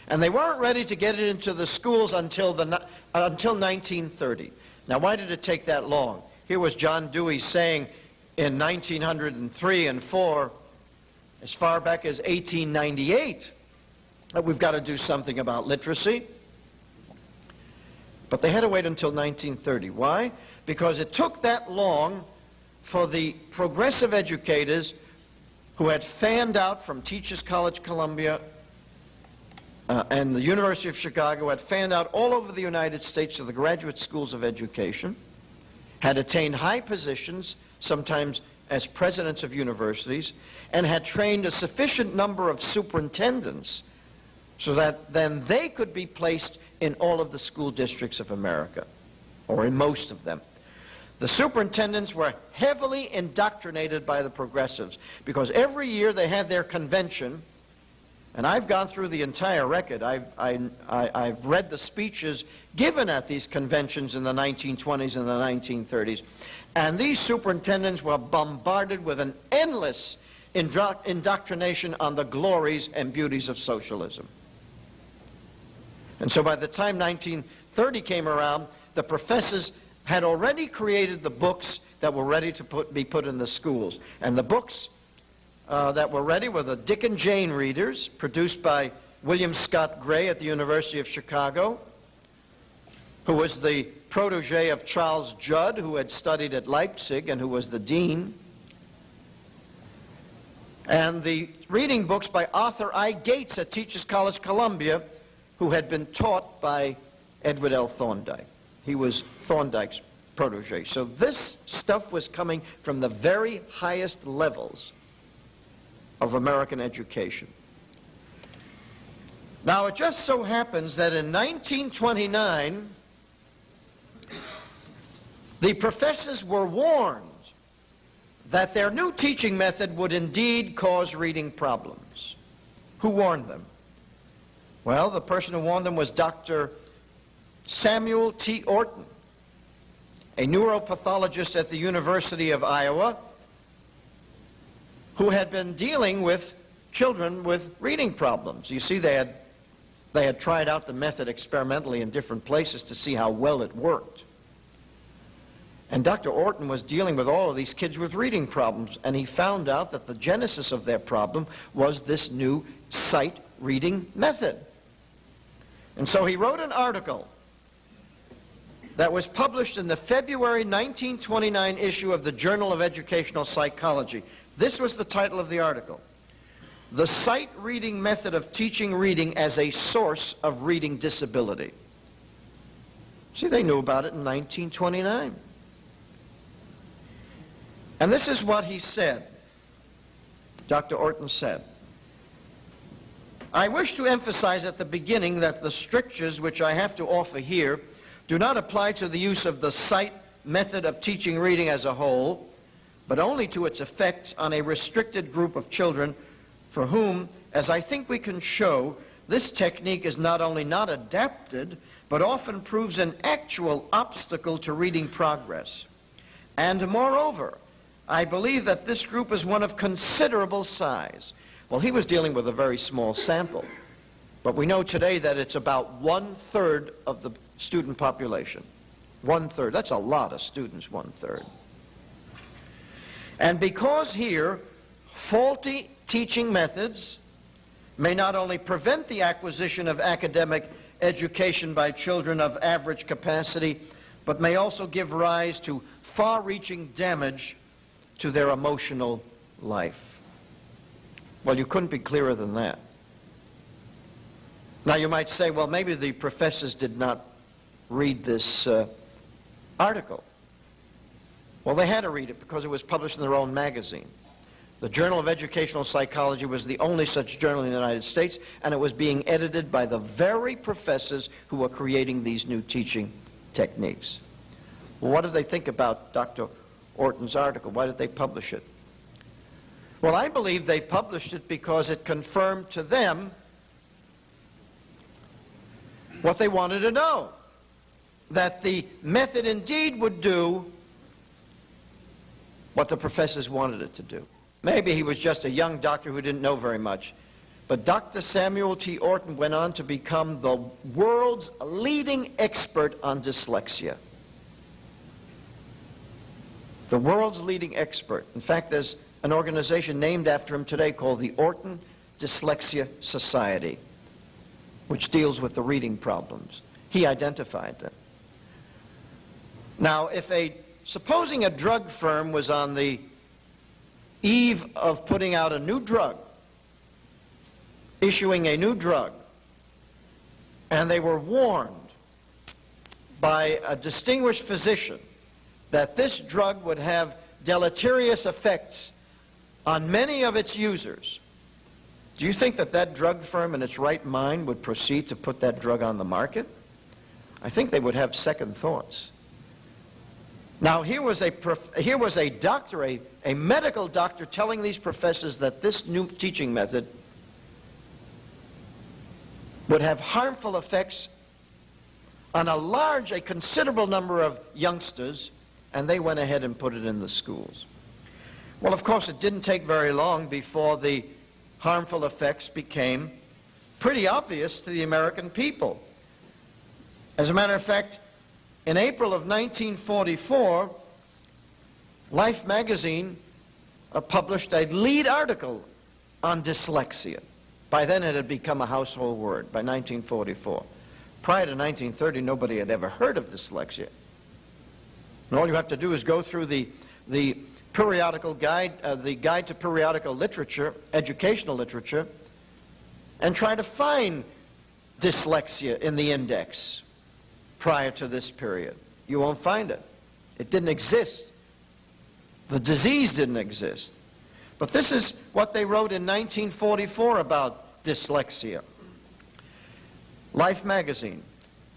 And they weren't ready to get it into the schools until 1930. Now, why did it take that long? Here was John Dewey saying in 1903 and 4, as far back as 1898, that we've got to do something about literacy. But they had to wait until 1930. Why? Because it took that long for the progressive educators who had fanned out from Teachers College, Columbia, and the University of Chicago, had fanned out all over the United States to the graduate schools of education, had attained high positions, sometimes as presidents of universities, and had trained a sufficient number of superintendents so that then they could be placed in all of the school districts of America, or in most of them. The superintendents were heavily indoctrinated by the progressives because every year they had their convention, and I've gone through the entire record. I've read the speeches given at these conventions in the 1920s and the 1930s, and these superintendents were bombarded with an endless indoctrination on the glories and beauties of socialism. And so by the time 1930 came around, the professors had already created the books that were ready to be put in the schools. And the books that were ready were the Dick and Jane readers, produced by William Scott Gray at the University of Chicago, who was the protege of Charles Judd, who had studied at Leipzig and who was the dean. And the reading books by Arthur I. Gates at Teachers College, Columbia, who had been taught by Edward L. Thorndike. He was Thorndike's protege. So this stuff was coming from the very highest levels of American education. Now, it just so happens that in 1929, the professors were warned that their new teaching method would indeed cause reading problems. Who warned them? Well, the person who warned them was Dr. Samuel T. Orton, a neuropathologist at the University of Iowa, who had been dealing with children with reading problems. You see, they had tried out the method experimentally in different places to see how well it worked. And Dr. Orton was dealing with all of these kids with reading problems, and he found out that the genesis of their problem was this new sight reading method. And so he wrote an article that was published in the February 1929 issue of the Journal of Educational Psychology. This was the title of the article: "The Sight Reading Method of Teaching Reading as a Source of Reading Disability." See, they knew about it in 1929. And this is what he said. Dr. Orton said, "I wish to emphasize at the beginning that the strictures which I have to offer here do not apply to the use of the sight method of teaching reading as a whole, but only to its effects on a restricted group of children for whom, as I think we can show, this technique is not only not adapted, but often proves an actual obstacle to reading progress. And moreover, I believe that this group is one of considerable size." Well, he was dealing with a very small sample, but we know today that it's about 1/3 of the student population. 1/3. That's a lot of students, 1/3. And because here, faulty teaching methods may not only prevent the acquisition of academic education by children of average capacity, but may also give rise to far-reaching damage to their emotional life. Well, you couldn't be clearer than that. Now, you might say, well, maybe the professors did not read this article. Well, they had to read it because it was published in their own magazine. The Journal of Educational Psychology was the only such journal in the United States, and it was being edited by the very professors who were creating these new teaching techniques. Well, what did they think about Dr. Orton's article? Why did they publish it? Well, I believe they published it because it confirmed to them what they wanted to know, that the method indeed would do what the professors wanted it to do. Maybe he was just a young doctor who didn't know very much, but Dr. Samuel T. Orton went on to become the world's leading expert on dyslexia. The world's leading expert. In fact, there's an organization named after him today called the Orton Dyslexia Society, which deals with the reading problems. He identified them. Now, supposing a drug firm was on the eve of putting out a new drug, issuing a new drug, and they were warned by a distinguished physician that this drug would have deleterious effects on many of its users, do you think that that drug firm in its right mind would proceed to put that drug on the market? I think they would have second thoughts. Now, here was a doctor, a medical doctor, telling these professors that this new teaching method would have harmful effects on a considerable number of youngsters, and they went ahead and put it in the schools. Well, of course, it didn't take very long before the harmful effects became pretty obvious to the American people. As a matter of fact, in April of 1944, Life magazine published a lead article on dyslexia. By then it had become a household word, by 1944. Prior to 1930, nobody had ever heard of dyslexia. And all you have to do is go through the periodical guide, the Guide to Periodical Literature, educational literature, and try to find dyslexia in the index prior to this period. You won't find it. It didn't exist. The disease didn't exist. But this is what they wrote in 1944 about dyslexia. Life magazine.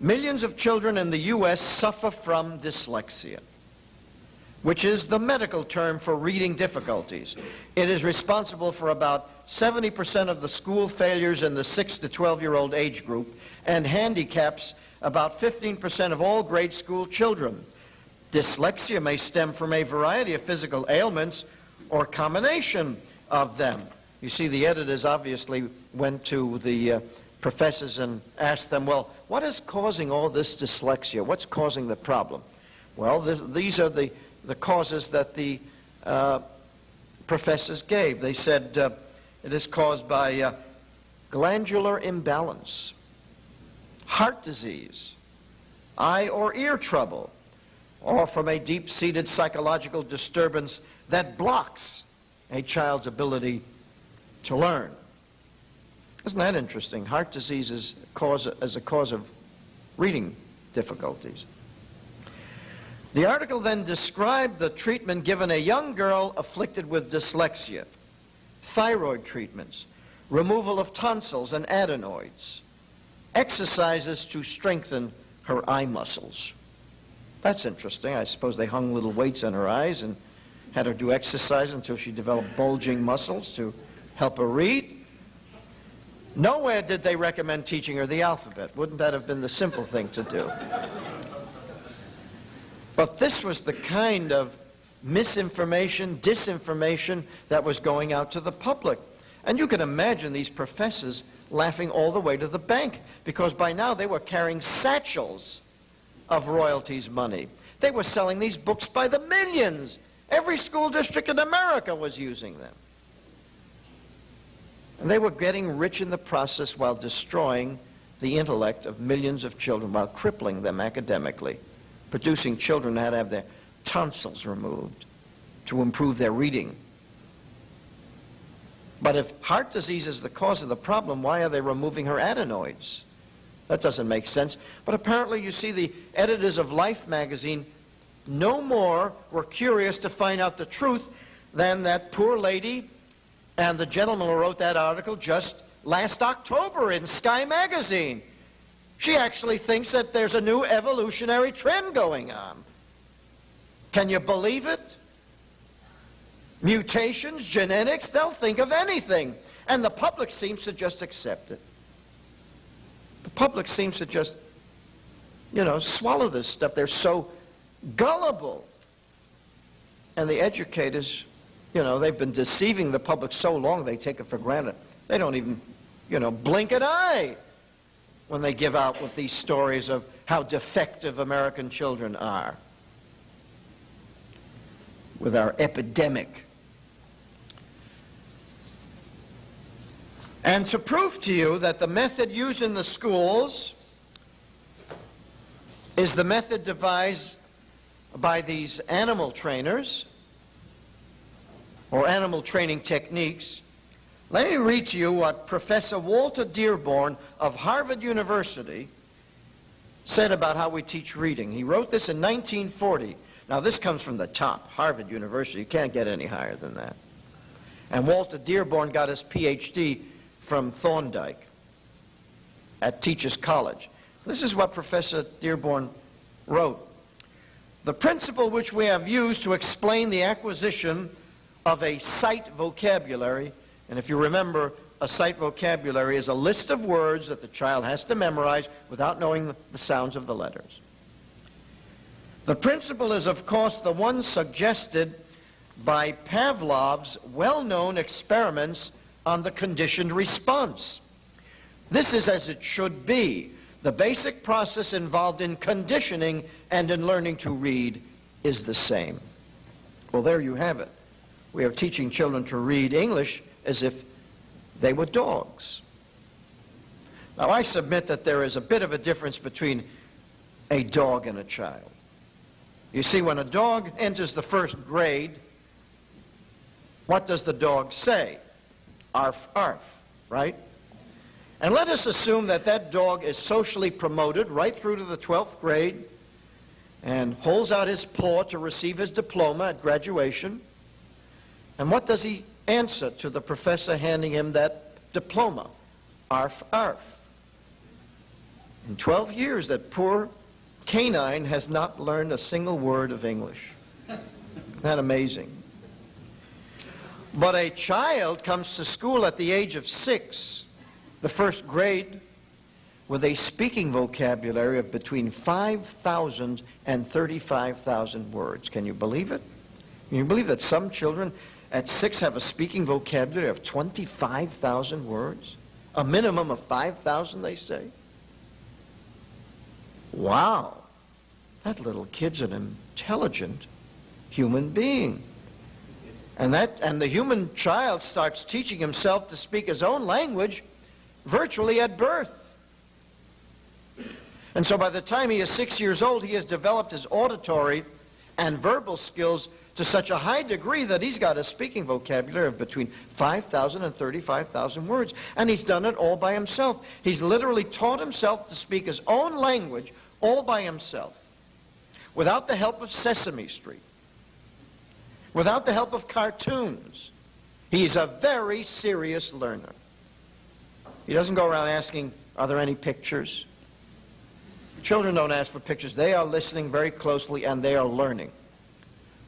Millions of children in the U.S. suffer from dyslexia, which is the medical term for reading difficulties. It is responsible for about 70% of the school failures in the 6 to 12-year-old age group and handicaps about 15% of all grade school children. Dyslexia may stem from a variety of physical ailments or combination of them. You see, the editors obviously went to the professors and asked them, well, what is causing all this dyslexia? What's causing the problem? Well, these are the causes that the professors gave. They said it is caused by glandular imbalance, heart disease, eye or ear trouble, or from a deep-seated psychological disturbance that blocks a child's ability to learn. Isn't that interesting? Heart disease is a cause of reading difficulties. The article then described the treatment given a young girl afflicted with dyslexia, thyroid treatments, removal of tonsils and adenoids, exercises to strengthen her eye muscles. That's interesting. I suppose they hung little weights on her eyes and had her do exercise until she developed bulging muscles to help her read. Nowhere did they recommend teaching her the alphabet. Wouldn't that have been the simple thing to do? But this was the kind of misinformation, disinformation that was going out to the public. And you can imagine these professors laughing all the way to the bank, because by now they were carrying satchels of royalties money. They were selling these books by the millions. Every school district in America was using them. And they were getting rich in the process while destroying the intellect of millions of children, while crippling them academically, producing children who had to have their tonsils removed, to improve their reading. But if heart disease is the cause of the problem, why are they removing her adenoids? That doesn't make sense. But apparently, you see, the editors of Life magazine no more were curious to find out the truth than that poor lady and the gentleman who wrote that article just last October in Sky magazine. She actually thinks that there's a new evolutionary trend going on. Can you believe it? Mutations, genetics, they'll think of anything. And the public seems to just accept it. The public seems to just, swallow this stuff. They're so gullible. And the educators, they've been deceiving the public so long they take it for granted. They don't even, blink an eye when they give out with these stories of how defective American children are with our epidemic. And to prove to you that the method used in the schools is the method devised by these animal trainers or animal training techniques, let me read to you what Professor Walter Dearborn of Harvard University said about how we teach reading. He wrote this in 1940. Now, this comes from the top, Harvard University. You can't get any higher than that. And Walter Dearborn got his PhD from Thorndike at Teachers College. This is what Professor Dearborn wrote. The principle which we have used to explain the acquisition of a sight vocabulary, and if you remember, a sight vocabulary is a list of words that the child has to memorize without knowing the sounds of the letters. The principle is, of course, the one suggested by Pavlov's well-known experiments on the conditioned response. This is as it should be. The basic process involved in conditioning and in learning to read is the same. Well, there you have it. We are teaching children to read English as if they were dogs. Now, I submit that there is a bit of a difference between a dog and a child. You see, when a dog enters the first grade, what does the dog say? Arf, arf, right? And let us assume that that dog is socially promoted right through to the 12th grade and holds out his paw to receive his diploma at graduation. And what does he answer to the professor handing him that diploma? Arf, arf. In 12 years, that poor canine has not learned a single word of English. Isn't that amazing? But a child comes to school at the age of 6, the first grade, with a speaking vocabulary of between 5,000 and 35,000 words. Can you believe it? Can you believe that some children at 6 have a speaking vocabulary of 25,000 words? A minimum of 5,000, they say. Wow. That little kid's an intelligent human being. And the human child starts teaching himself to speak his own language virtually at birth. And so by the time he is 6 years old, he has developed his auditory and verbal skills to such a high degree that he's got a speaking vocabulary of between 5,000 and 35,000 words. And he's done it all by himself. He's literally taught himself to speak his own language all by himself, without the help of Sesame Street, without the help of cartoons. He's a very serious learner. He doesn't go around asking, are there any pictures? Children don't ask for pictures. They are listening very closely and they are learning.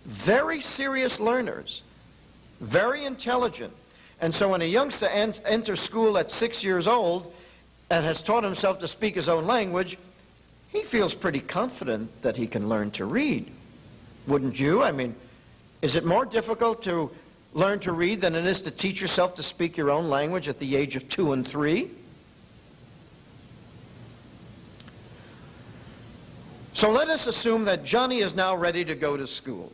Very serious learners, very intelligent. And so when a youngster enters school at 6 years old and has taught himself to speak his own language, he feels pretty confident that he can learn to read. Wouldn't you? I mean, is it more difficult to learn to read than it is to teach yourself to speak your own language at the age of 2 and 3? So let us assume that Johnny is now ready to go to school.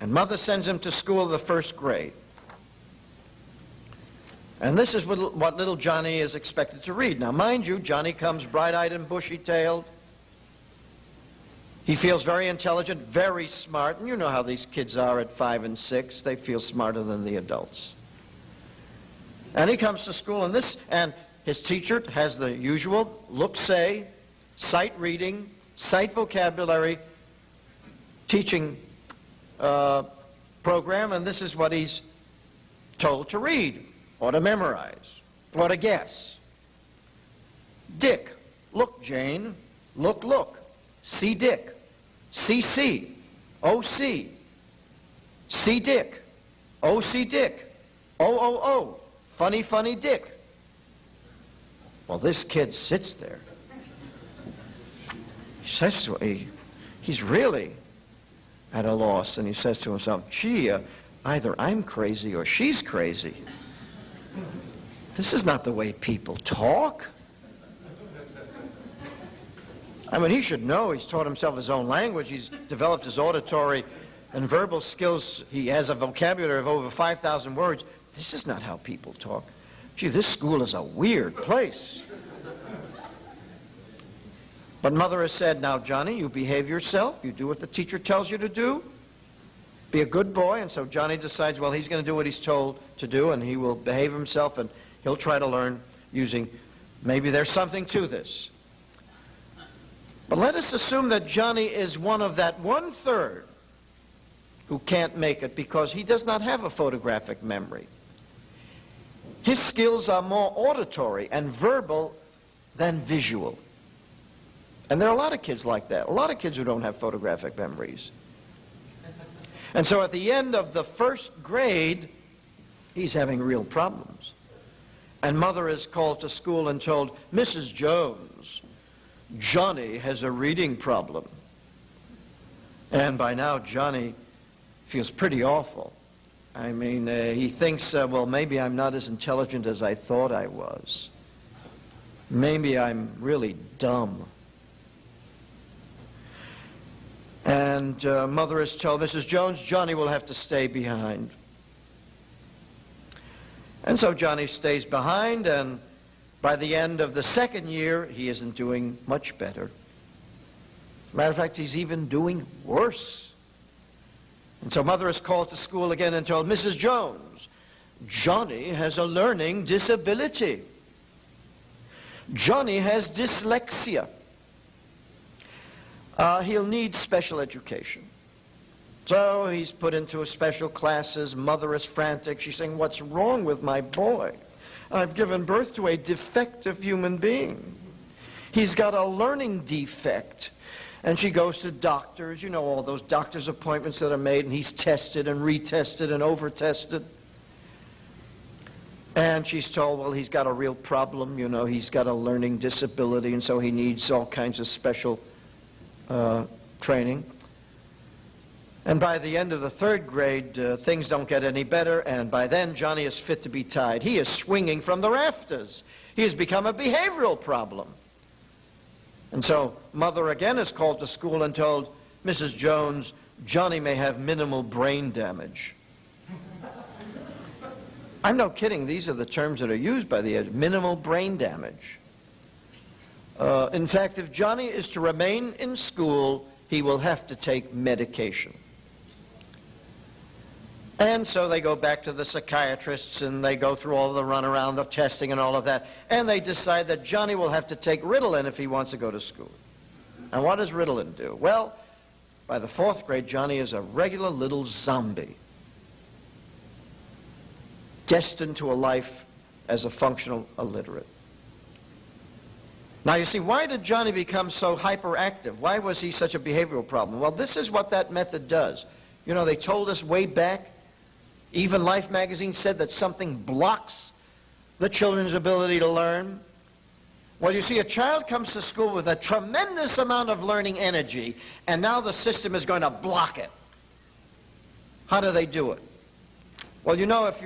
And Mother sends him to school the first grade. And this is what little Johnny is expected to read. Now, mind you, Johnny comes bright-eyed and bushy-tailed. He feels very intelligent, very smart, and you know how these kids are at 5 and 6. They feel smarter than the adults. And he comes to school, and his teacher has the usual look-say, sight reading, sight vocabulary teaching program, and this is what he's told to read, or to memorize, or to guess. Dick, look, Jane, look, look. See Dick, CC, OC, see Dick, OC Dick, OOO, funny, funny Dick. Well, this kid sits there. He says to he's really at a loss, and he says to himself, gee, either I'm crazy or she's crazy. This is not the way people talk. I mean, he should know. He's taught himself his own language. He's developed his auditory and verbal skills. He has a vocabulary of over 5,000 words. This is not how people talk. Gee, this school is a weird place. But Mother has said, now, Johnny, you behave yourself. You do what the teacher tells you to do. Be a good boy. And so Johnny decides, well, he's going to do what he's told to do, and he will behave himself, and he'll try to learn using, maybe there's something to this. But let us assume that Johnny is one of that 1/3 who can't make it because he does not have a photographic memory. His skills are more auditory and verbal than visual. And there are a lot of kids like that, a lot of kids who don't have photographic memories. And so at the end of the 1st grade, he's having real problems. And Mother is called to school and told, Mrs. Jones, Johnny has a reading problem. And by now, Johnny feels pretty awful. I mean, he thinks, well, maybe I'm not as intelligent as I thought I was. Maybe I'm really dumb. And Mother has told Mrs. Jones, Johnny will have to stay behind. And so Johnny stays behind, and by the end of the 2nd year, he isn't doing much better. Matter of fact, he's even doing worse. And so Mother is called to school again and told, Mrs. Jones, Johnny has a learning disability. Johnny has dyslexia. He'll need special education. So he's put into special classes. Mother is frantic. She's saying, what's wrong with my boy? I've given birth to a defective human being. He's got a learning defect. And she goes to doctors, you know, all those doctor's appointments that are made, and he's tested and retested and over-tested. And she's told, well, he's got a real problem, you know, he's got a learning disability, and so he needs all kinds of special training. And by the end of the 3rd grade, things don't get any better, and by then Johnny is fit to be tied. He is swinging from the rafters. He has become a behavioral problem. And so Mother again is called to school and told, Mrs. Jones, Johnny may have minimal brain damage. I'm no kidding. These are the terms that are used by the minimal brain damage. In fact, if Johnny is to remain in school, he will have to take medication. And so they go back to the psychiatrists, and they go through all of the runaround, the testing and all of that, and they decide that Johnny will have to take Ritalin if he wants to go to school. And what does Ritalin do? Well, by the 4th grade, Johnny is a regular little zombie, destined to a life as a functional illiterate. Now, you see, why did Johnny become so hyperactive? Why was he such a behavioral problem? Well, this is what that method does. You know, they told us way back, even Life magazine said that something blocks the children's ability to learn. Well, you see, a child comes to school with a tremendous amount of learning energy, and now the system is going to block it. How do they do it? Well, you know, if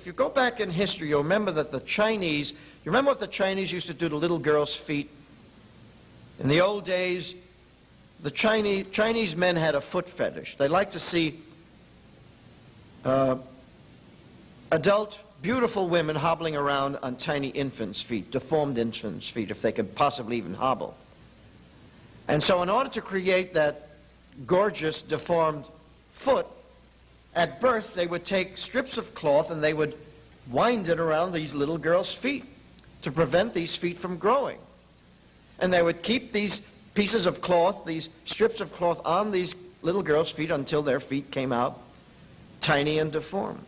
you go back in history, you'll remember that the Chinese, you remember what the Chinese used to do to little girls' feet? In the old days, the Chinese men had a foot fetish. They liked to see adult, beautiful women hobbling around on tiny infants' feet, deformed infants' feet, if they could possibly even hobble. And so in order to create that gorgeous, deformed foot, at birth they would take strips of cloth and they would wind it around these little girls' feet to prevent these feet from growing. And they would keep these pieces of cloth, these strips of cloth on these little girls' feet until their feet came out tiny and deformed.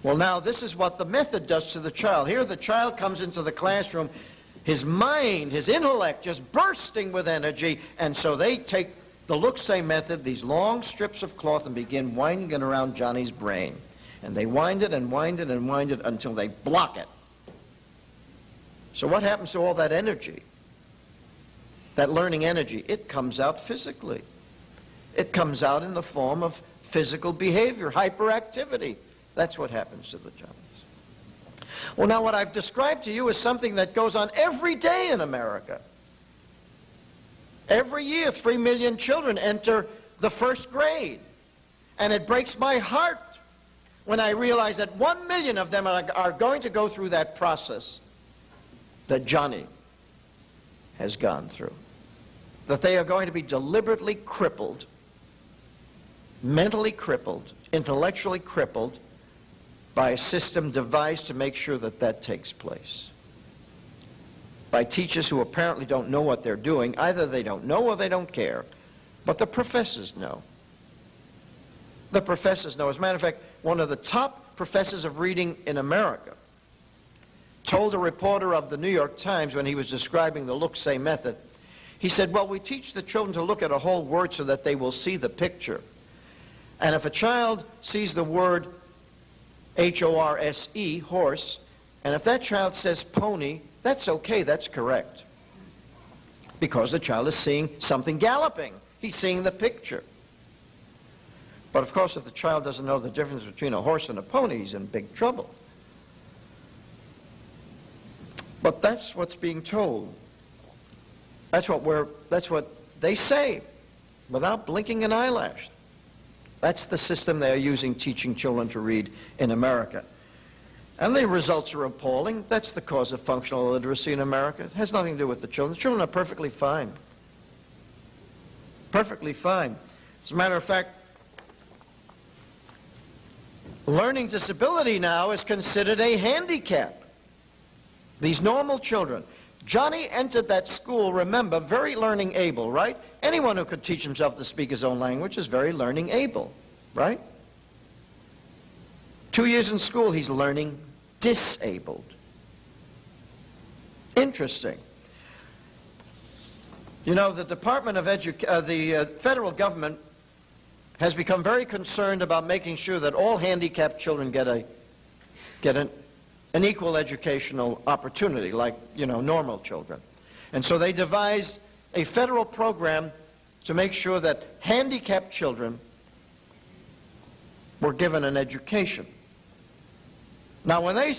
Well, now this is what the method does to the child. Here the child comes into the classroom, his mind, his intellect just bursting with energy, and so they take the look-say method, these long strips of cloth, and begin winding it around Johnny's brain. And they wind it and wind it and wind it until they block it. So what happens to all that energy? That learning energy, it comes out physically. It comes out in the form of physical behavior, hyperactivity. That's what happens to the Johnnies. Well, now what I've described to you is something that goes on every day in America. Every year, 3 million children enter the first grade. And it breaks my heart when I realize that 1 million of them are going to go through that process that Johnny has gone through. That they are going to be deliberately crippled, mentally crippled, intellectually crippled by a system devised to make sure that that takes place. By teachers who apparently don't know what they're doing. Either they don't know or they don't care. But the professors know. The professors know. As a matter of fact, one of the top professors of reading in America told a reporter of the New York Times when he was describing the look-say method, he said, well, we teach the children to look at a whole word so that they will see the picture. And if a child sees the word H-O-R-S-E, horse, and if that child says pony, that's okay, that's correct. Because the child is seeing something galloping. He's seeing the picture. But of course, if the child doesn't know the difference between a horse and a pony, he's in big trouble. But that's what's being told. That's what they say, without blinking an eyelash. That's the system they are using teaching children to read in America. And the results are appalling. That's the cause of functional illiteracy in America. It has nothing to do with the children. The children are perfectly fine. Perfectly fine. As a matter of fact, learning disability now is considered a handicap. These normal children. Johnny entered that school, remember, very learning able, right? Anyone who could teach himself to speak his own language is very learning able, right? 2 years in school, he's learning disabled. Interesting. You know, the Department of the federal government has become very concerned about making sure that all handicapped children get an equal educational opportunity, like, you know, normal children. And so they devised a federal program to make sure that handicapped children were given an education. Now, when they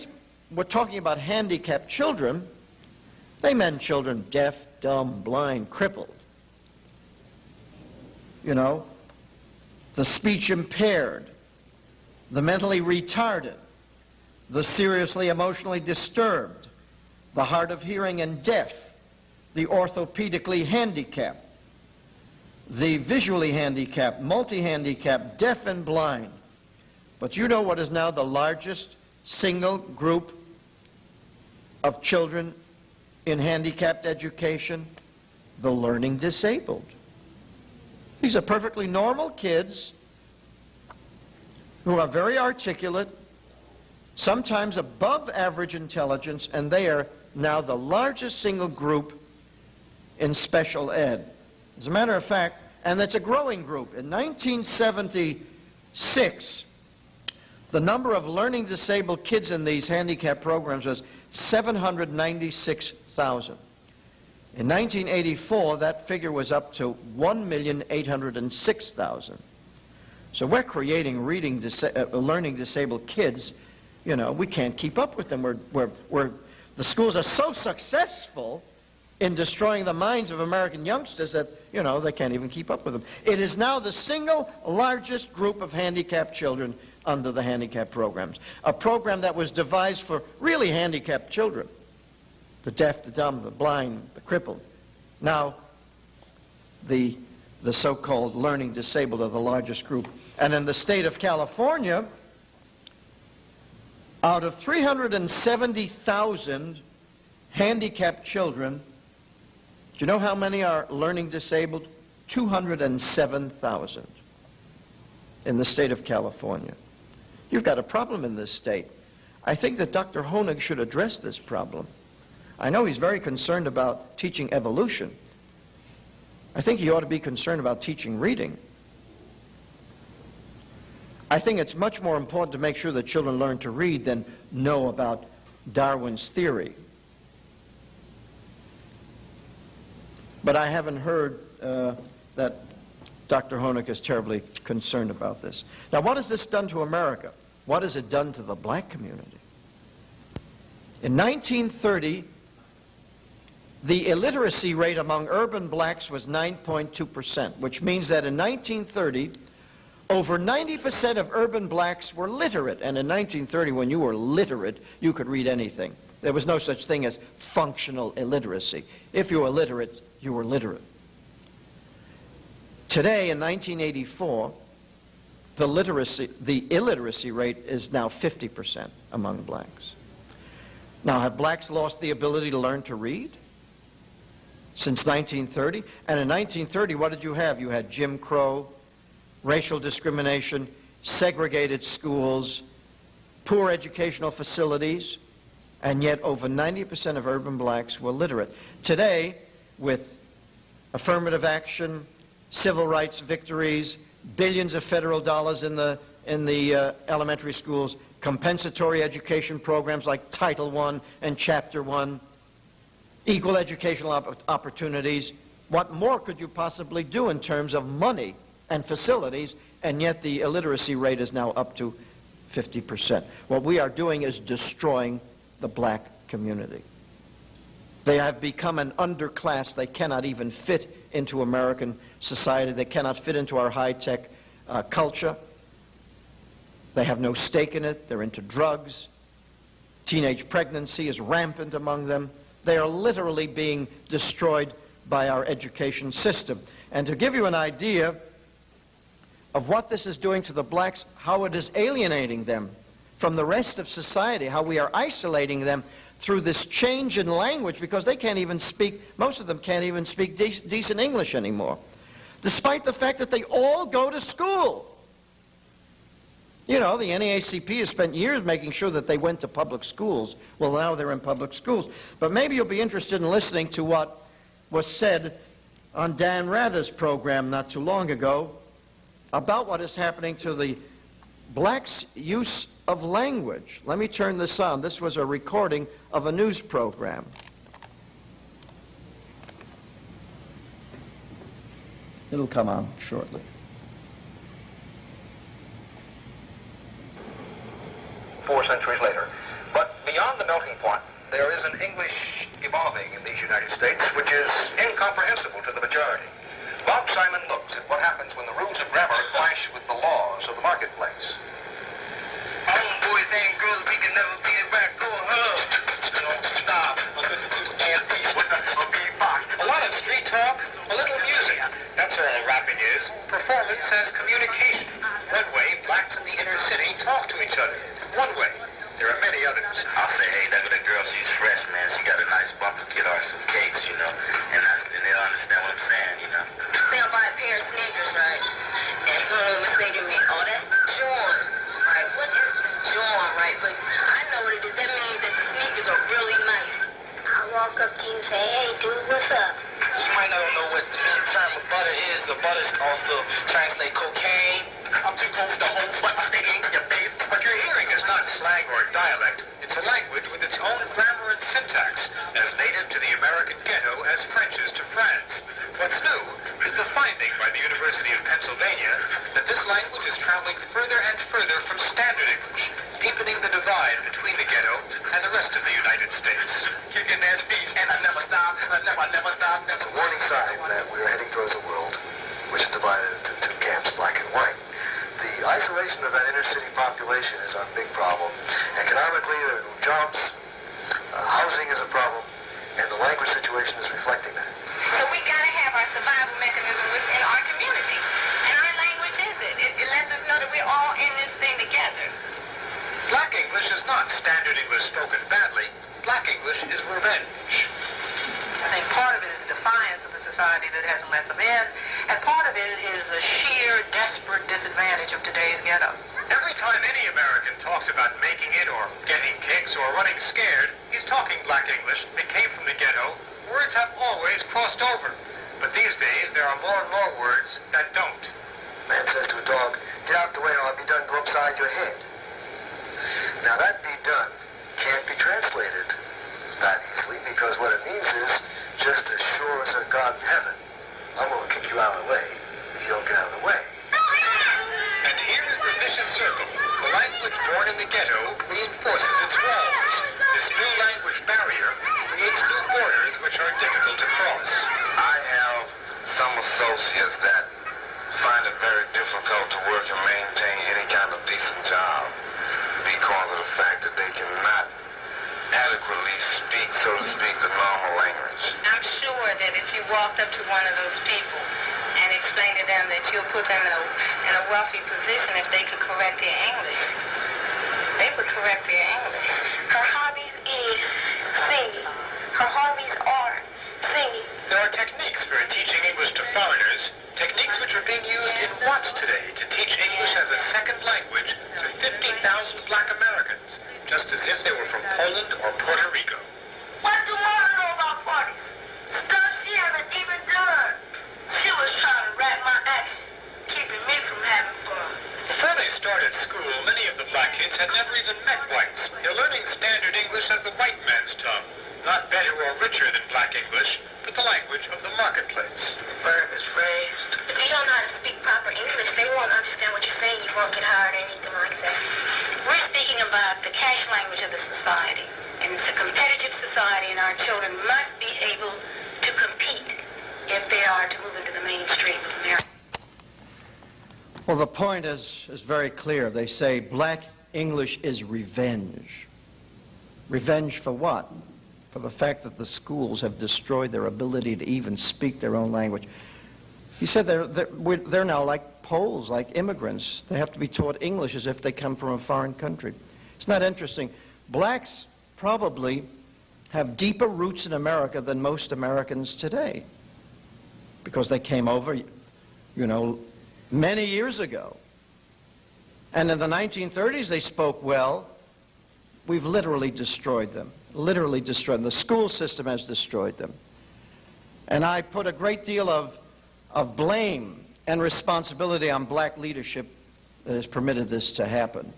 were talking about handicapped children, they meant children deaf, dumb, blind, crippled. You know, the speech impaired, the mentally retarded, the seriously emotionally disturbed, the hard of hearing and deaf, the orthopedically handicapped, the visually handicapped, multi-handicapped, deaf and blind. But you know what is now the largest single group of children in handicapped education? The learning disabled. These are perfectly normal kids who are very articulate, sometimes above average intelligence, and they are now the largest single group in special ed. As a matter of fact, and it's a growing group. In 1976, the number of learning disabled kids in these handicap programs was 796,000. In 1984, that figure was up to 1,806,000. So we're creating learning disabled kids. You know, we can't keep up with them. The schools are so successful in destroying the minds of American youngsters that, you know, they can't even keep up with them. It is now the single largest group of handicapped children under the handicap programs. A program that was devised for really handicapped children. The deaf, the dumb, the blind, the crippled. Now, the so-called learning disabled are the largest group. And in the state of California, out of 370,000 handicapped children, do you know how many are learning disabled? 207,000 in the state of California. You've got a problem in this state. I think that Dr. Honig should address this problem. I know he's very concerned about teaching evolution. I think he ought to be concerned about teaching reading. I think it's much more important to make sure that children learn to read than know about Darwin's theory. But I haven't heard that Dr. Honig is terribly concerned about this. Now, what has this done to America? What has it done to the black community? In 1930, the illiteracy rate among urban blacks was 9.2%, which means that in 1930, over 90% of urban blacks were literate. And in 1930, when you were literate, you could read anything. There was no such thing as functional illiteracy. If you were literate, you were literate. Today, in 1984, the illiteracy rate is now 50% among blacks. Now, have blacks lost the ability to learn to read since 1930? And in 1930, what did you have? You had Jim Crow, racial discrimination, segregated schools, poor educational facilities, and yet over 90% of urban blacks were literate. Today, with affirmative action, civil rights victories, billions of federal dollars in the elementary schools, compensatory education programs like Title I and Chapter I, equal educational opportunities. What more could you possibly do in terms of money and facilities, and yet the illiteracy rate is now up to 50%. What we are doing is destroying the black community. They have become an underclass. They cannot even fit into American society. They cannot fit into our high-tech culture. They have no stake in it. They're into drugs. Teenage pregnancy is rampant among them. They are literally being destroyed by our education system. And to give you an idea of what this is doing to the blacks, how it is alienating them from the rest of society, how we are isolating them through this change in language, because they can't even speak, most of them can't even speak decent English anymore, despite the fact that they all go to school. You know, the NAACP has spent years making sure that they went to public schools. Well, now they're in public schools. But maybe you'll be interested in listening to what was said on Dan Rather's program not too long ago about what is happening to the blacks' use of language. Let me turn this on. This was a recording of a news program. It'll come on shortly. 4 centuries later. But beyond the melting pot, there is an English evolving in these United States which is incomprehensible to the majority. Bob Simon looks at what happens when the rules of grammar clash with the laws of the marketplace. Boys and girls, we can never be back. Go home. Don't stop. Listen to antiques. A lot of street talk, a little music. That's all rapping is. Performance as communication. One way, blacks in the inner city talk to each other. One way. There are many others. I'll say, hey, that little girl, she's fresh, man. She got a nice bumper kid or some cakes, you know. And they'll understand what I'm saying, you know. They'll buy a pair of sneakers, right? And say to me, oh, that's the Jordan, right? What is the Jordan, right? But I know what it is. That means that the sneakers are really nice. I walk up to you and say, hey, dude, what's up? You might not know what the term of butter is. The butter also translate cocaine. I'm too cool for the whole fucking thing in your face. What you're hearing is not slang or dialect. It's a language with its own grammar and syntax, as native to the American ghetto as French is to France. What's new is the finding by the University of Pennsylvania that this language is traveling further and further from Standard English, deepening the divide between the ghetto and the rest of the United States. Kicking that beat, and I never stop. I never stop. It's a warning sign that we're heading towards a world which is divided into two camps, black and white. The isolation of that inner city population is our big problem. Economically, there are no jobs, housing is a problem, and the language situation is reflecting that. So we got to have our survival mechanism within our community. And our language is it. It lets us know that we're all in this thing together. Black English is not standard English spoken badly. Black English is revenge. I think part of it is defiance of the society that hasn't let them in, and part of it is the sheer, desperate disadvantage of today's ghetto. Every time any American talks about making it or getting kicks or running scared, he's talking Black English that came from the ghetto. Words have always crossed over. But these days, there are more and more words that don't. Man says to a dog, "Get out the way or I'll be done, go upside your head." Now that "be done" can't be translated that easily, because what it means is, just as sure as a God in heaven, I'm going to kick you out of the way if you don't get out of the way. And here's the vicious circle. The language born in the ghetto reinforces its walls. This new language barrier creates new borders which are difficult to cross. I have some associates that find it very difficult to work and maintain any kind of decent job because of the fact that they cannot adequately speak, so to speak, the normal language. I'm sure that if you walked up to one of those people and explained to them that you'll put them in a wealthy position if they could correct their English, they would correct their English. Her hobbies is singing. Her hobbies are singing. There are techniques for teaching English to foreigners, techniques which are being used in Watts today to teach English as a second language to 50,000 Black Americans, just as if they were from Poland or Puerto Rico. What do Mama know about parties? Stuff she hasn't even done. She was trying to wrap my action, keeping me from having fun. Before they started school, many of the Black kids had never even met whites. They're learning standard English as the white man's tongue, not better or richer than Black English, but the language of the marketplace. Verb is phrased. If you don't know how to speak proper English, they won't understand what you're saying. You won't get hired or anything like that. We're speaking about the cash language of the society. And it's a competitive society, and our children must be able to compete if they are to move into the mainstream of America. Well, the point is very clear. They say Black English is revenge. Revenge for what? For the fact that the schools have destroyed their ability to even speak their own language. He said they're now like Poles, like immigrants. They have to be taught English as if they come from a foreign country. Isn't that interesting? Blacks probably have deeper roots in America than most Americans today, because they came over, you know, many years ago. And in the 1930s they spoke well. We've literally destroyed them. Literally destroyed them. The school system has destroyed them. And I put a great deal of blame and responsibility on black leadership that has permitted this to happen,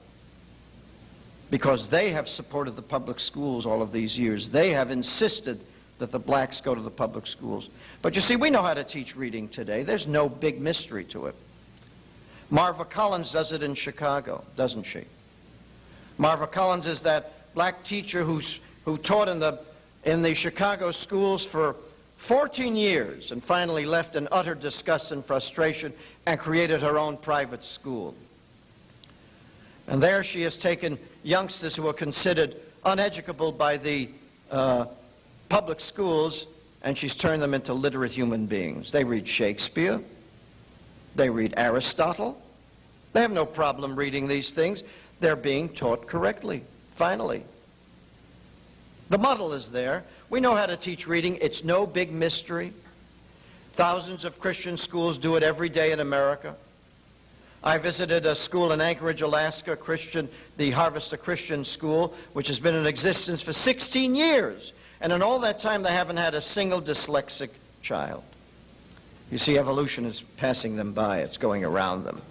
because they have supported the public schools all of these years. They have insisted that the blacks go to the public schools. But you see, we know how to teach reading today. There's no big mystery to it. Marva Collins does it in Chicago, doesn't she? Marva Collins is that black teacher who taught in the Chicago schools for 14 years and finally left in utter disgust and frustration and created her own private school. And there she has taken youngsters who are considered uneducable by the public schools, and she's turned them into literate human beings. They read Shakespeare. They read Aristotle. They have no problem reading these things. They're being taught correctly, finally. The model is there. We know how to teach reading. It's no big mystery. Thousands of Christian schools do it every day in America. I visited a school in Anchorage, Alaska, the Harvester Christian School, which has been in existence for 16 years. And in all that time, they haven't had a single dyslexic child. You see, evolution is passing them by. It's going around them.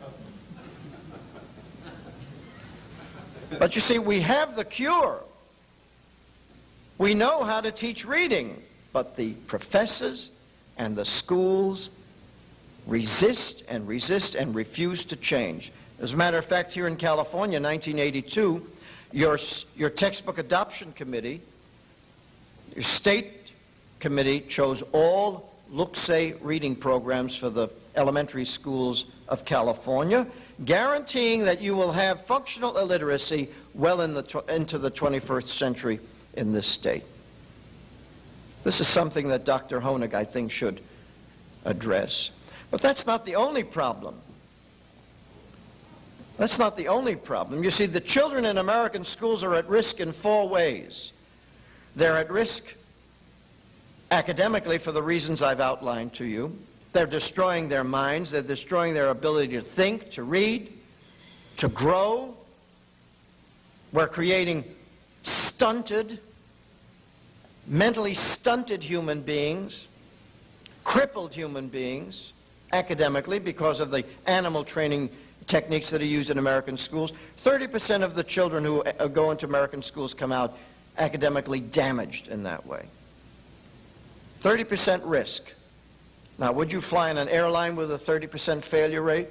But you see, we have the cure. We know how to teach reading, but the professors and the schools resist and resist and refuse to change. As a matter of fact, here in California, 1982, your textbook adoption committee, your state committee, chose all look-say reading programs for the elementary schools of California, guaranteeing that you will have functional illiteracy well into the 21st century in this state. This is something that Dr. Honig, I think, should address. But that's not the only problem. That's not the only problem. You see, the children in American schools are at risk in 4 ways. They're at risk academically for the reasons I've outlined to you. They're destroying their minds. They're destroying their ability to think, to read, to grow. We're creating stunted, mentally stunted human beings, crippled human beings, academically, because of the animal training techniques that are used in American schools. 30% of the children who go into American schools come out academically damaged in that way. 30% risk. Now, would you fly in an airline with a 30% failure rate?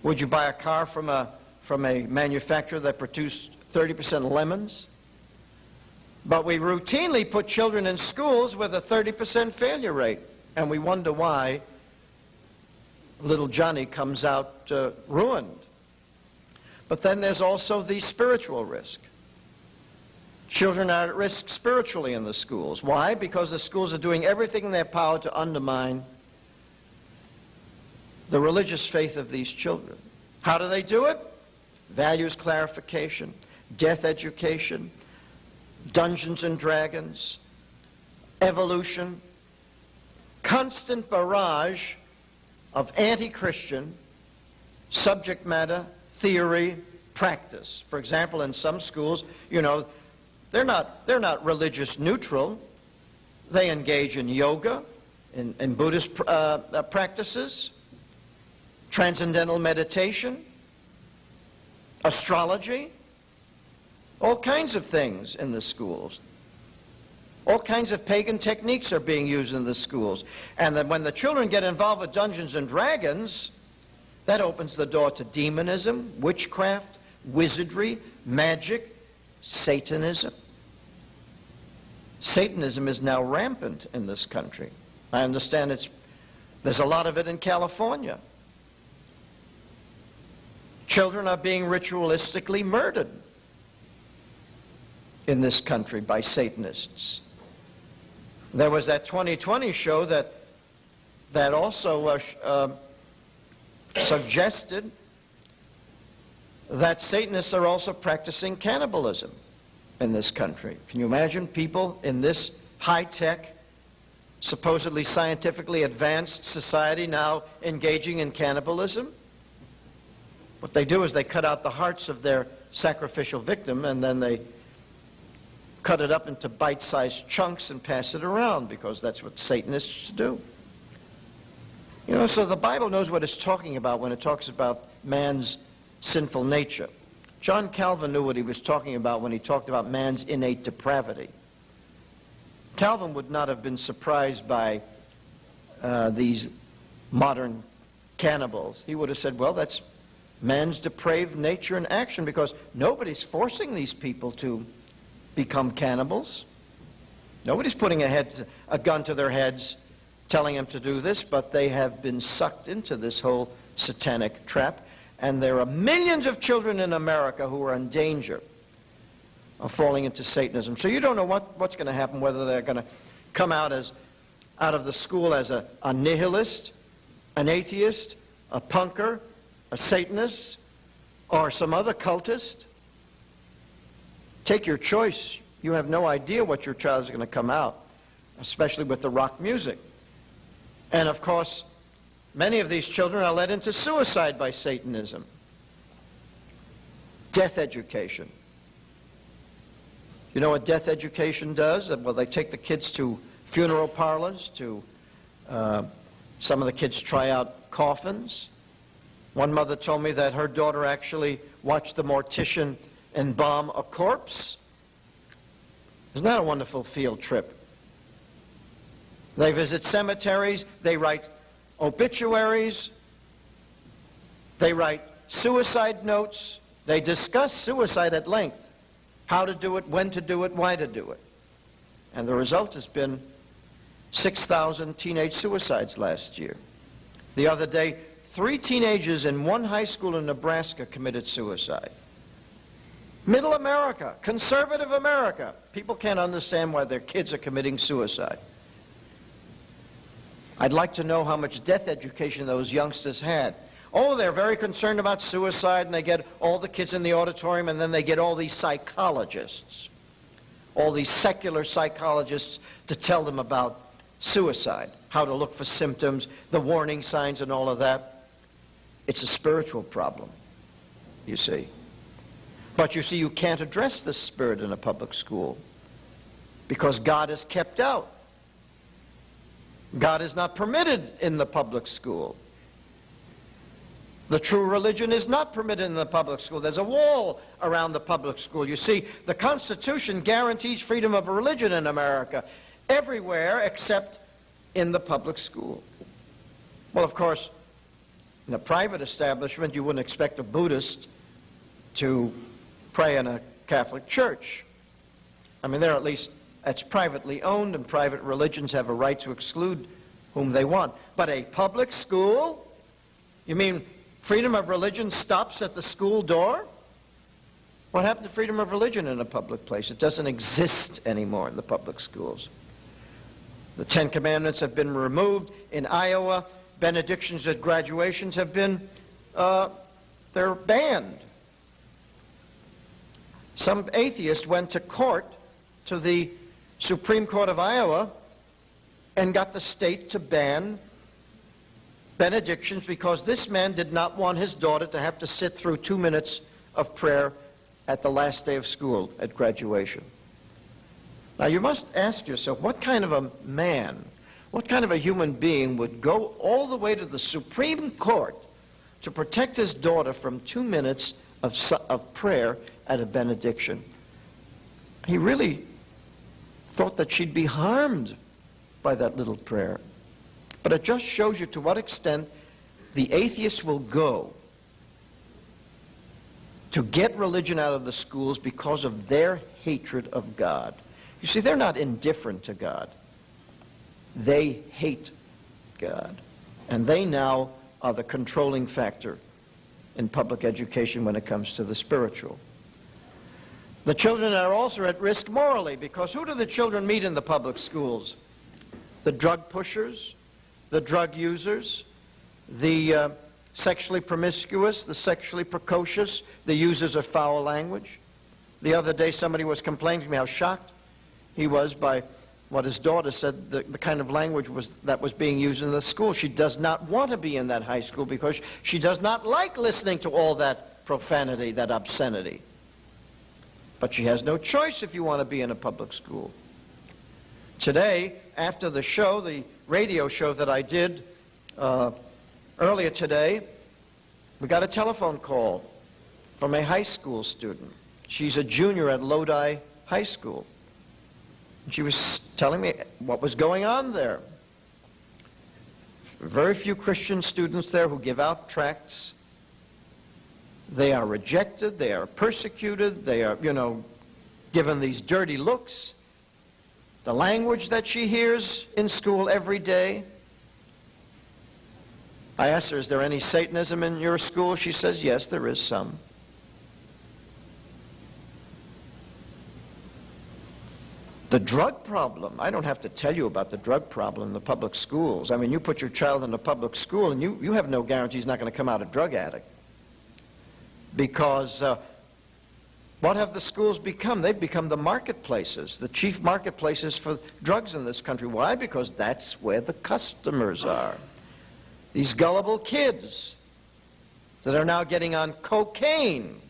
Would you buy a car from a manufacturer that produced 30% lemons? But we routinely put children in schools with a 30% failure rate, and we wonder why little Johnny comes out ruined. But then there's also the spiritual risk. Children are at risk spiritually in the schools. Why? Because the schools are doing everything in their power to undermine the religious faith of these children. How do they do it? Values clarification, death education, Dungeons and Dragons, evolution, constant barrage of anti-Christian subject matter, theory, practice. For example, in some schools, you know, they're not religious neutral. They engage in yoga, in Buddhist practices, transcendental meditation, astrology, all kinds of things in the schools. All kinds of pagan techniques are being used in the schools. And then when the children get involved with Dungeons and Dragons, that opens the door to demonism, witchcraft, wizardry, magic, Satanism. Satanism is now rampant in this country. I understand there's a lot of it in California. Children are being ritualistically murdered in this country by Satanists. There was that 2020 show that also suggested that Satanists are also practicing cannibalism in this country. Can you imagine people in this high-tech, supposedly scientifically advanced society now engaging in cannibalism? What they do is they cut out the hearts of their sacrificial victim, and then they cut it up into bite-sized chunks and pass it around, because that's what Satanists do. You know, so the Bible knows what it's talking about when it talks about man's sinful nature. John Calvin knew what he was talking about when he talked about man's innate depravity. Calvin would not have been surprised by these modern cannibals. He would have said, well, that's man's depraved nature in action, because nobody's forcing these people to become cannibals. Nobody's putting a gun to their heads telling them to do this, but they have been sucked into this whole satanic trap. And there are millions of children in America who are in danger of falling into Satanism. So you don't know what's going to happen, whether they're going to come out of the school as a nihilist, an atheist, a punker, a Satanist, or some other cultist. Take your choice. You have no idea what your child is going to come out, especially with the rock music. And of course, many of these children are led into suicide by Satanism. Death education. You know what death education does? Well, they take the kids to funeral parlors, some of the kids try out coffins. One mother told me that her daughter actually watched the mortician embalm a corpse. Isn't that a wonderful field trip? They visit cemeteries, they write obituaries, they write suicide notes, they discuss suicide at length, how to do it, when to do it, why to do it. And the result has been 6,000 teenage suicides last year. The other day, 3 teenagers in one high school in Nebraska committed suicide. Middle America, conservative America, people can't understand why their kids are committing suicide. I'd like to know how much death education those youngsters had. Oh, they're very concerned about suicide, and they get all the kids in the auditorium, and then they get all these psychologists, all these secular psychologists to tell them about suicide, how to look for symptoms, the warning signs, and all of that. It's a spiritual problem, you see. But you see, you can't address this spirit in a public school because God is kept out. God is not permitted in the public school. The true religion is not permitted in the public school. There's a wall around the public school. You see, the Constitution guarantees freedom of religion in America everywhere except in the public school. Well, of course, in a private establishment, you wouldn't expect a Buddhist to pray in a Catholic church. I mean, they're at least, that's privately owned, and private religions have a right to exclude whom they want. But a public school? You mean freedom of religion stops at the school door? What happened to freedom of religion in a public place? It doesn't exist anymore in the public schools. The Ten Commandments have been removed. In Iowa, benedictions at graduations have been, they're banned. Some atheist went to court, to the Supreme Court of Iowa, and got the state to ban benedictions because this man did not want his daughter to have to sit through 2 minutes of prayer at the last day of school at graduation. Now you must ask yourself, what kind of a man, what kind of a human being would go all the way to the Supreme Court to protect his daughter from 2 minutes of prayer at a benediction? He really thought that she'd be harmed by that little prayer. But it just shows you to what extent the atheists will go to get religion out of the schools because of their hatred of God. You see, they're not indifferent to God. They hate God. And they now are the controlling factor in public education when it comes to the spiritual. The children are also at risk morally because who do the children meet in the public schools? The drug pushers, the drug users, the sexually promiscuous, the sexually precocious, the users of foul language. The other day somebody was complaining to me how shocked he was by what his daughter said, the kind of language that was being used in the school. She does not want to be in that high school because she does not like listening to all that profanity, that obscenity. But she has no choice if you want to be in a public school. Today, after the show, the radio show that I did earlier today, we got a telephone call from a high school student. She's a junior at Lodi High School. She was telling me what was going on there. Very few Christian students there who give out tracts. They are rejected, they are persecuted, they are, given these dirty looks. The language that she hears in school every day. I asked her, is there any Satanism in your school? She says, yes, there is some. The drug problem, I don't have to tell you about the drug problem in the public schools. I mean, you put your child in a public school and you have no guarantee he's not going to come out a drug addict. Because what have the schools become? They've become the marketplaces, the chief marketplaces for drugs in this country. Why? Because that's where the customers are. These gullible kids that are now getting on cocaine.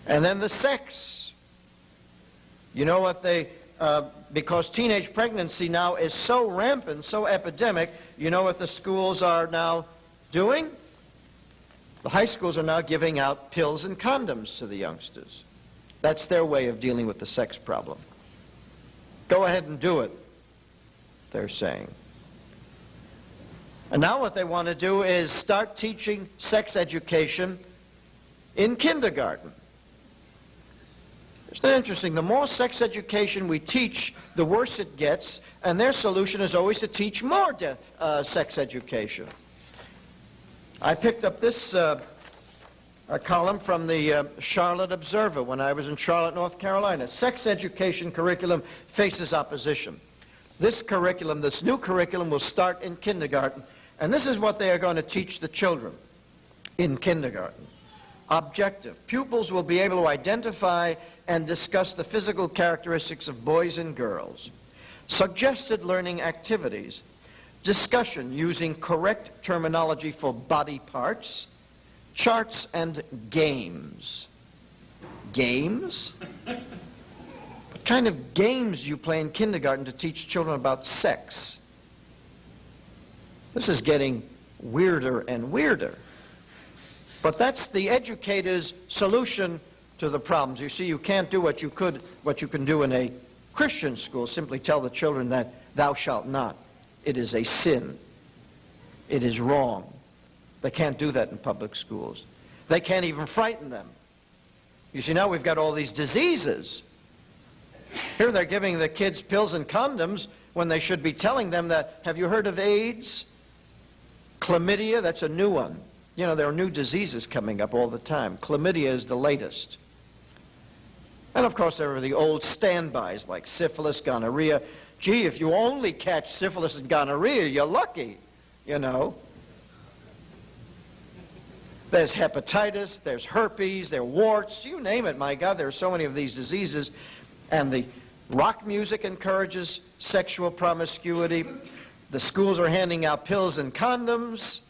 And then the sex. You know what because teenage pregnancy now is so rampant, so epidemic, you know what the schools are now doing? The high schools are now giving out pills and condoms to the youngsters. That's their way of dealing with the sex problem. Go ahead and do it, they're saying. And now what they want to do is start teaching sex education in kindergarten. Isn't that interesting? The more sex education we teach, the worse it gets, and their solution is always to teach more sex education. I picked up this A column from the Charlotte Observer when I was in Charlotte, North Carolina. Sex education curriculum faces opposition. This curriculum, this new curriculum, will start in kindergarten, and this is what they are going to teach the children in kindergarten. Objective. Pupils will be able to identify and discuss the physical characteristics of boys and girls. Suggested learning activities. Discussion using correct terminology for body parts. Charts and games. Games? What kind of games do you play in kindergarten to teach children about sex? This is getting weirder and weirder. But that's the educator's solution to the problems. You see, you can't do what you can do in a Christian school, simply tell the children that thou shalt not. It is a sin. It is wrong. They can't do that in public schools. They can't even frighten them. You see, now we've got all these diseases. Here they're giving the kids pills and condoms when they should be telling them that, have you heard of AIDS? Chlamydia, that's a new one. You know, there are new diseases coming up all the time. Chlamydia is the latest. And of course, there are the old standbys like syphilis, gonorrhea. Gee, if you only catch syphilis and gonorrhea, you're lucky, you know. There's hepatitis, there's herpes, there are warts, you name it, my God, there are so many of these diseases. And the rock music encourages sexual promiscuity. The schools are handing out pills and condoms.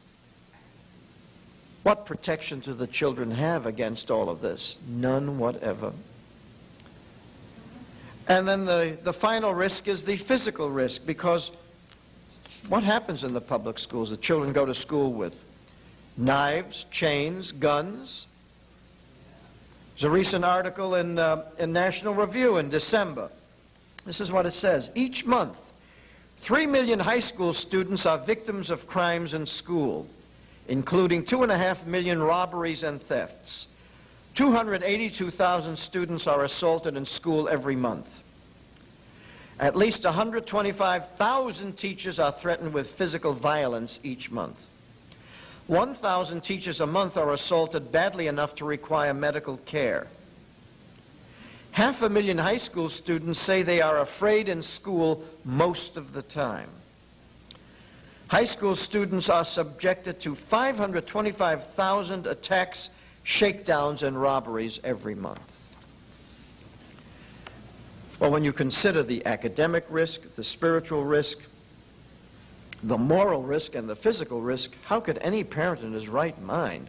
What protection do the children have against all of this? None whatever. And then the final risk is the physical risk, because what happens in the public schools? The children go to school with knives, chains, guns. There's a recent article in National Review in December. This is what it says. Each month, 3 million high school students are victims of crimes in school, including 2.5 million robberies and thefts. 282,000 students are assaulted in school every month. At least 125,000 teachers are threatened with physical violence each month. 1,000 teachers a month are assaulted badly enough to require medical care. 500,000 high school students say they are afraid in school most of the time. High school students are subjected to 525,000 attacks, shakedowns, and robberies every month. Well, when you consider the academic risk, the spiritual risk, the moral risk, and the physical risk, how could any parent in his right mind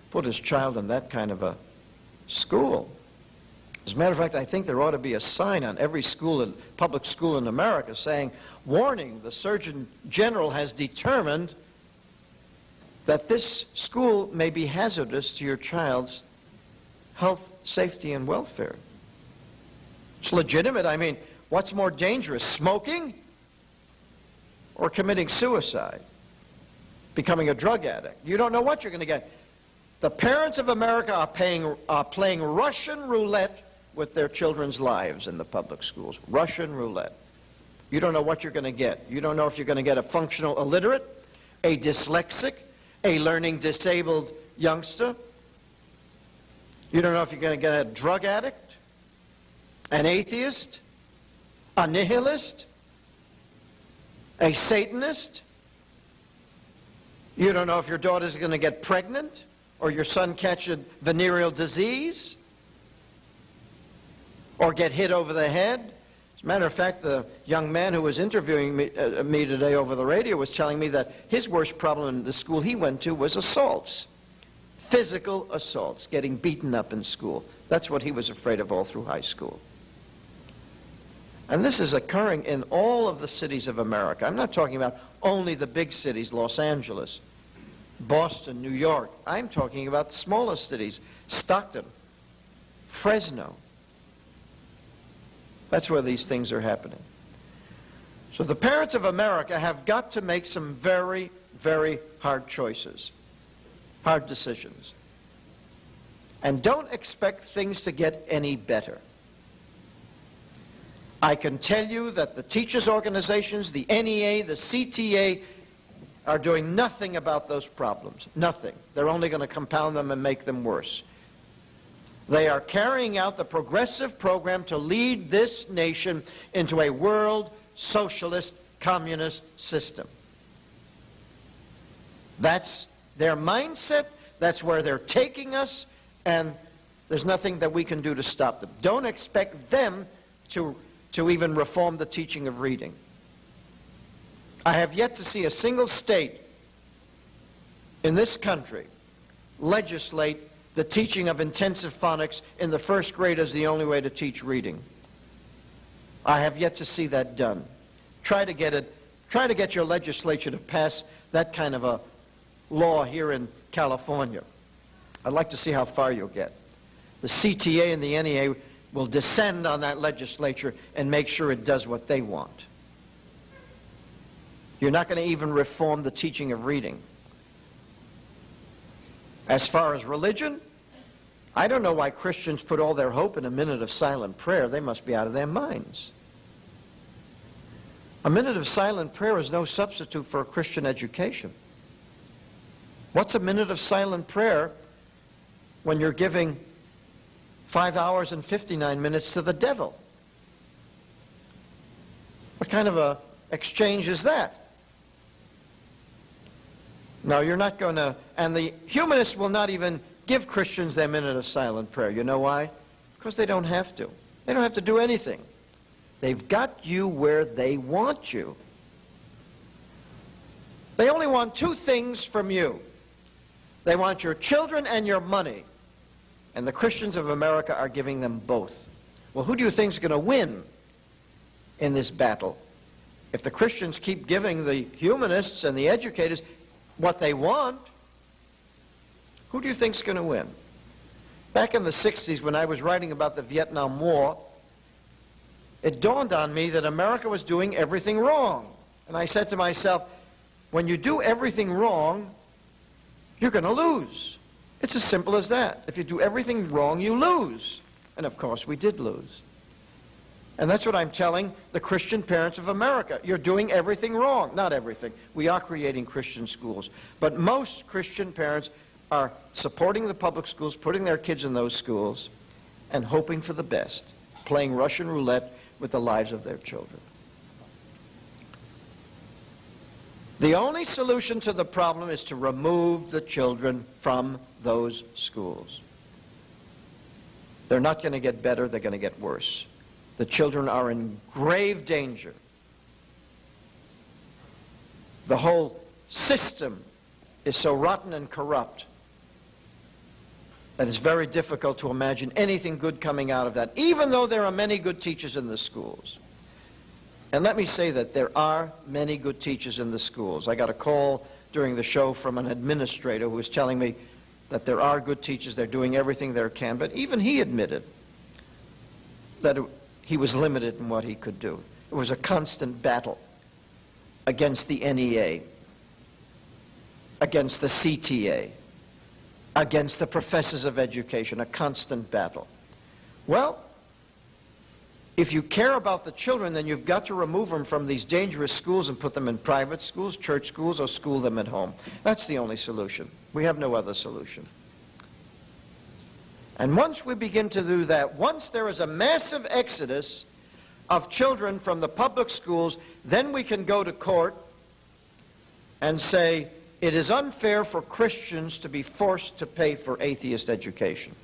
put his child in that kind of a school? As a matter of fact, I think there ought to be a sign on every school, public school in America saying, warning, the Surgeon General has determined that this school may be hazardous to your child's health, safety, and welfare. It's legitimate. I mean, what's more dangerous, smoking or committing suicide, becoming a drug addict? You don't know what you're going to get. The parents of America are playing Russian roulette with their children's lives in the public schools. Russian roulette. You don't know what you're going to get. You don't know if you're going to get a functional illiterate, a dyslexic, a learning disabled youngster. You don't know if you're going to get a drug addict, an atheist, a nihilist, a Satanist. You don't know if your daughter's going to get pregnant or your son catch a venereal disease or get hit over the head. As a matter of fact, the young man who was interviewing me today over the radio was telling me that his worst problem in the school he went to was assaults. Physical assaults, getting beaten up in school. That's what he was afraid of all through high school. And this is occurring in all of the cities of America. I'm not talking about only the big cities, Los Angeles, Boston, New York. I'm talking about the smallest cities, Stockton, Fresno. That's where these things are happening. So the parents of America have got to make some very, very hard choices, hard decisions. And don't expect things to get any better. I can tell you that the teachers' organizations, the NEA, the CTA, are doing nothing about those problems. Nothing. They're only going to compound them and make them worse. They are carrying out the progressive program to lead this nation into a world socialist communist system. That's their mindset. That's where they're taking us, and there's nothing that we can do to stop them. Don't expect them to even reform the teaching of reading. I have yet to see a single state in this country legislate the teaching of intensive phonics in the first grade as the only way to teach reading. I have yet to see that done. Try to get your legislature to pass that kind of a law here in California. I'd like to see how far you'll get. The CTA and the NEA will descend on that legislature and make sure it does what they want. You're not going to even reform the teaching of reading. As far as religion, I don't know why Christians put all their hope in a minute of silent prayer. They must be out of their minds. A minute of silent prayer is no substitute for a Christian education. What's a minute of silent prayer when you're giving 5 hours and 59 minutes to the devil? What kind of a exchange is that? No, you're not going to, and the humanists will not even give Christians their minute of silent prayer. You know why? Because they don't have to. They don't have to do anything. They've got you where they want you. They only want two things from you. They want your children and your money. And the Christians of America are giving them both. Well, who do you think is going to win in this battle? If the Christians keep giving the humanists and the educators what they want, who do you think is going to win? Back in the 60s, when I was writing about the Vietnam War, it dawned on me that America was doing everything wrong. And I said to myself, when you do everything wrong, you're going to lose. It's as simple as that. If you do everything wrong, you lose. And of course, we did lose. And that's what I'm telling the Christian parents of America. You're doing everything wrong. Not everything. We are creating Christian schools. But most Christian parents are supporting the public schools, putting their kids in those schools, and hoping for the best, playing Russian roulette with the lives of their children. The only solution to the problem is to remove the children from those schools. They're not going to get better, they're going to get worse. The children are in grave danger. The whole system is so rotten and corrupt that it's very difficult to imagine anything good coming out of that, even though there are many good teachers in the schools. And let me say that there are many good teachers in the schools. I got a call during the show from an administrator who was telling me that there are good teachers, they're doing everything they can, but even he admitted that he was limited in what he could do. It was a constant battle against the NEA, against the CTA, against the professors of education, a constant battle. Well, if you care about the children, then you've got to remove them from these dangerous schools and put them in private schools, church schools, or school them at home. That's the only solution. We have no other solution. And once we begin to do that, once there is a massive exodus of children from the public schools, then we can go to court and say it is unfair for Christians to be forced to pay for atheist education.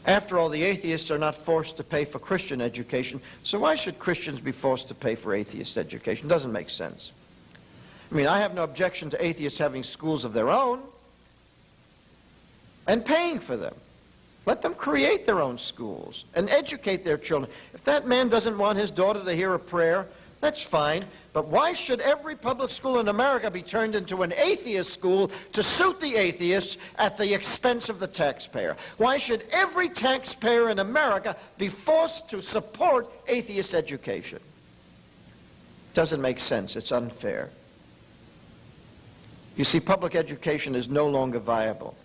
After all, the atheists are not forced to pay for Christian education, so why should Christians be forced to pay for atheist education? Doesn't make sense. I mean, I have no objection to atheists having schools of their own and paying for them. Let them create their own schools and educate their children. If that man doesn't want his daughter to hear a prayer, that's fine. But why should every public school in America be turned into an atheist school to suit the atheists at the expense of the taxpayer? Why should every taxpayer in America be forced to support atheist education? Doesn't make sense. It's unfair. You see, public education is no longer viable.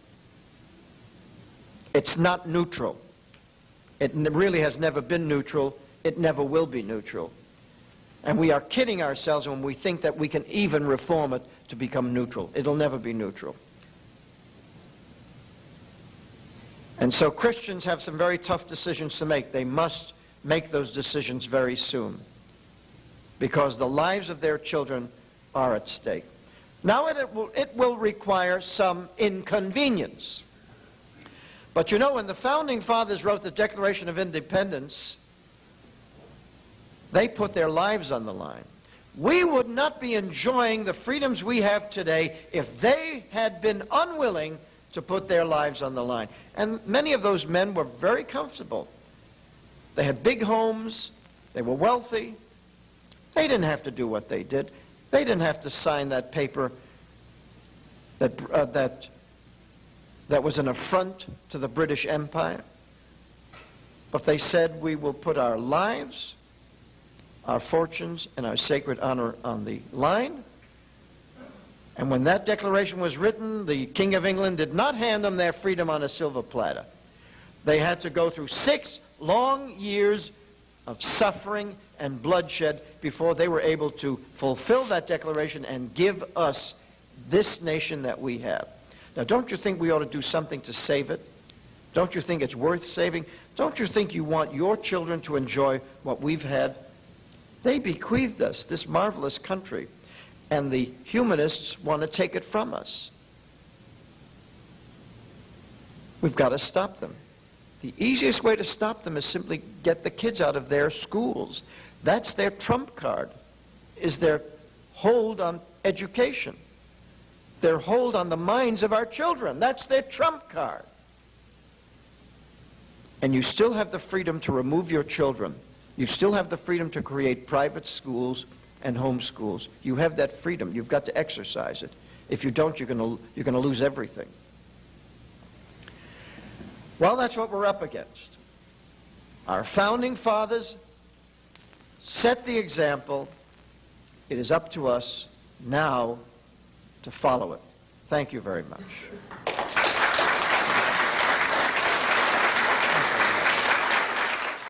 It's not neutral. It really has never been neutral. It never will be neutral. And we are kidding ourselves when we think that we can even reform it to become neutral. It'll never be neutral. And so Christians have some very tough decisions to make. They must make those decisions very soon, because the lives of their children are at stake. Now it will require some inconvenience. But you know, when the Founding Fathers wrote the Declaration of Independence, they put their lives on the line. We would not be enjoying the freedoms we have today if they had been unwilling to put their lives on the line. And many of those men were very comfortable. They had big homes. They were wealthy. They didn't have to do what they did. They didn't have to sign that paper that was an affront to the British Empire. But they said, we will put our lives, our fortunes, and our sacred honor on the line. And when that declaration was written, the King of England did not hand them their freedom on a silver platter. They had to go through 6 long years of suffering and bloodshed before they were able to fulfill that declaration and give us this nation that we have. Now, don't you think we ought to do something to save it? Don't you think it's worth saving? Don't you think you want your children to enjoy what we've had? They bequeathed us this marvelous country, and the humanists want to take it from us. We've got to stop them. The easiest way to stop them is simply get the kids out of their schools. That's their trump card, is their hold on education, their hold on the minds of our children. That's their trump card. And you still have the freedom to remove your children. You still have the freedom to create private schools and home schools. You have that freedom. You've got to exercise it. If you don't, you're going to lose everything. Well, that's what we're up against. Our founding fathers set the example. It is up to us now to follow it. Thank you very much.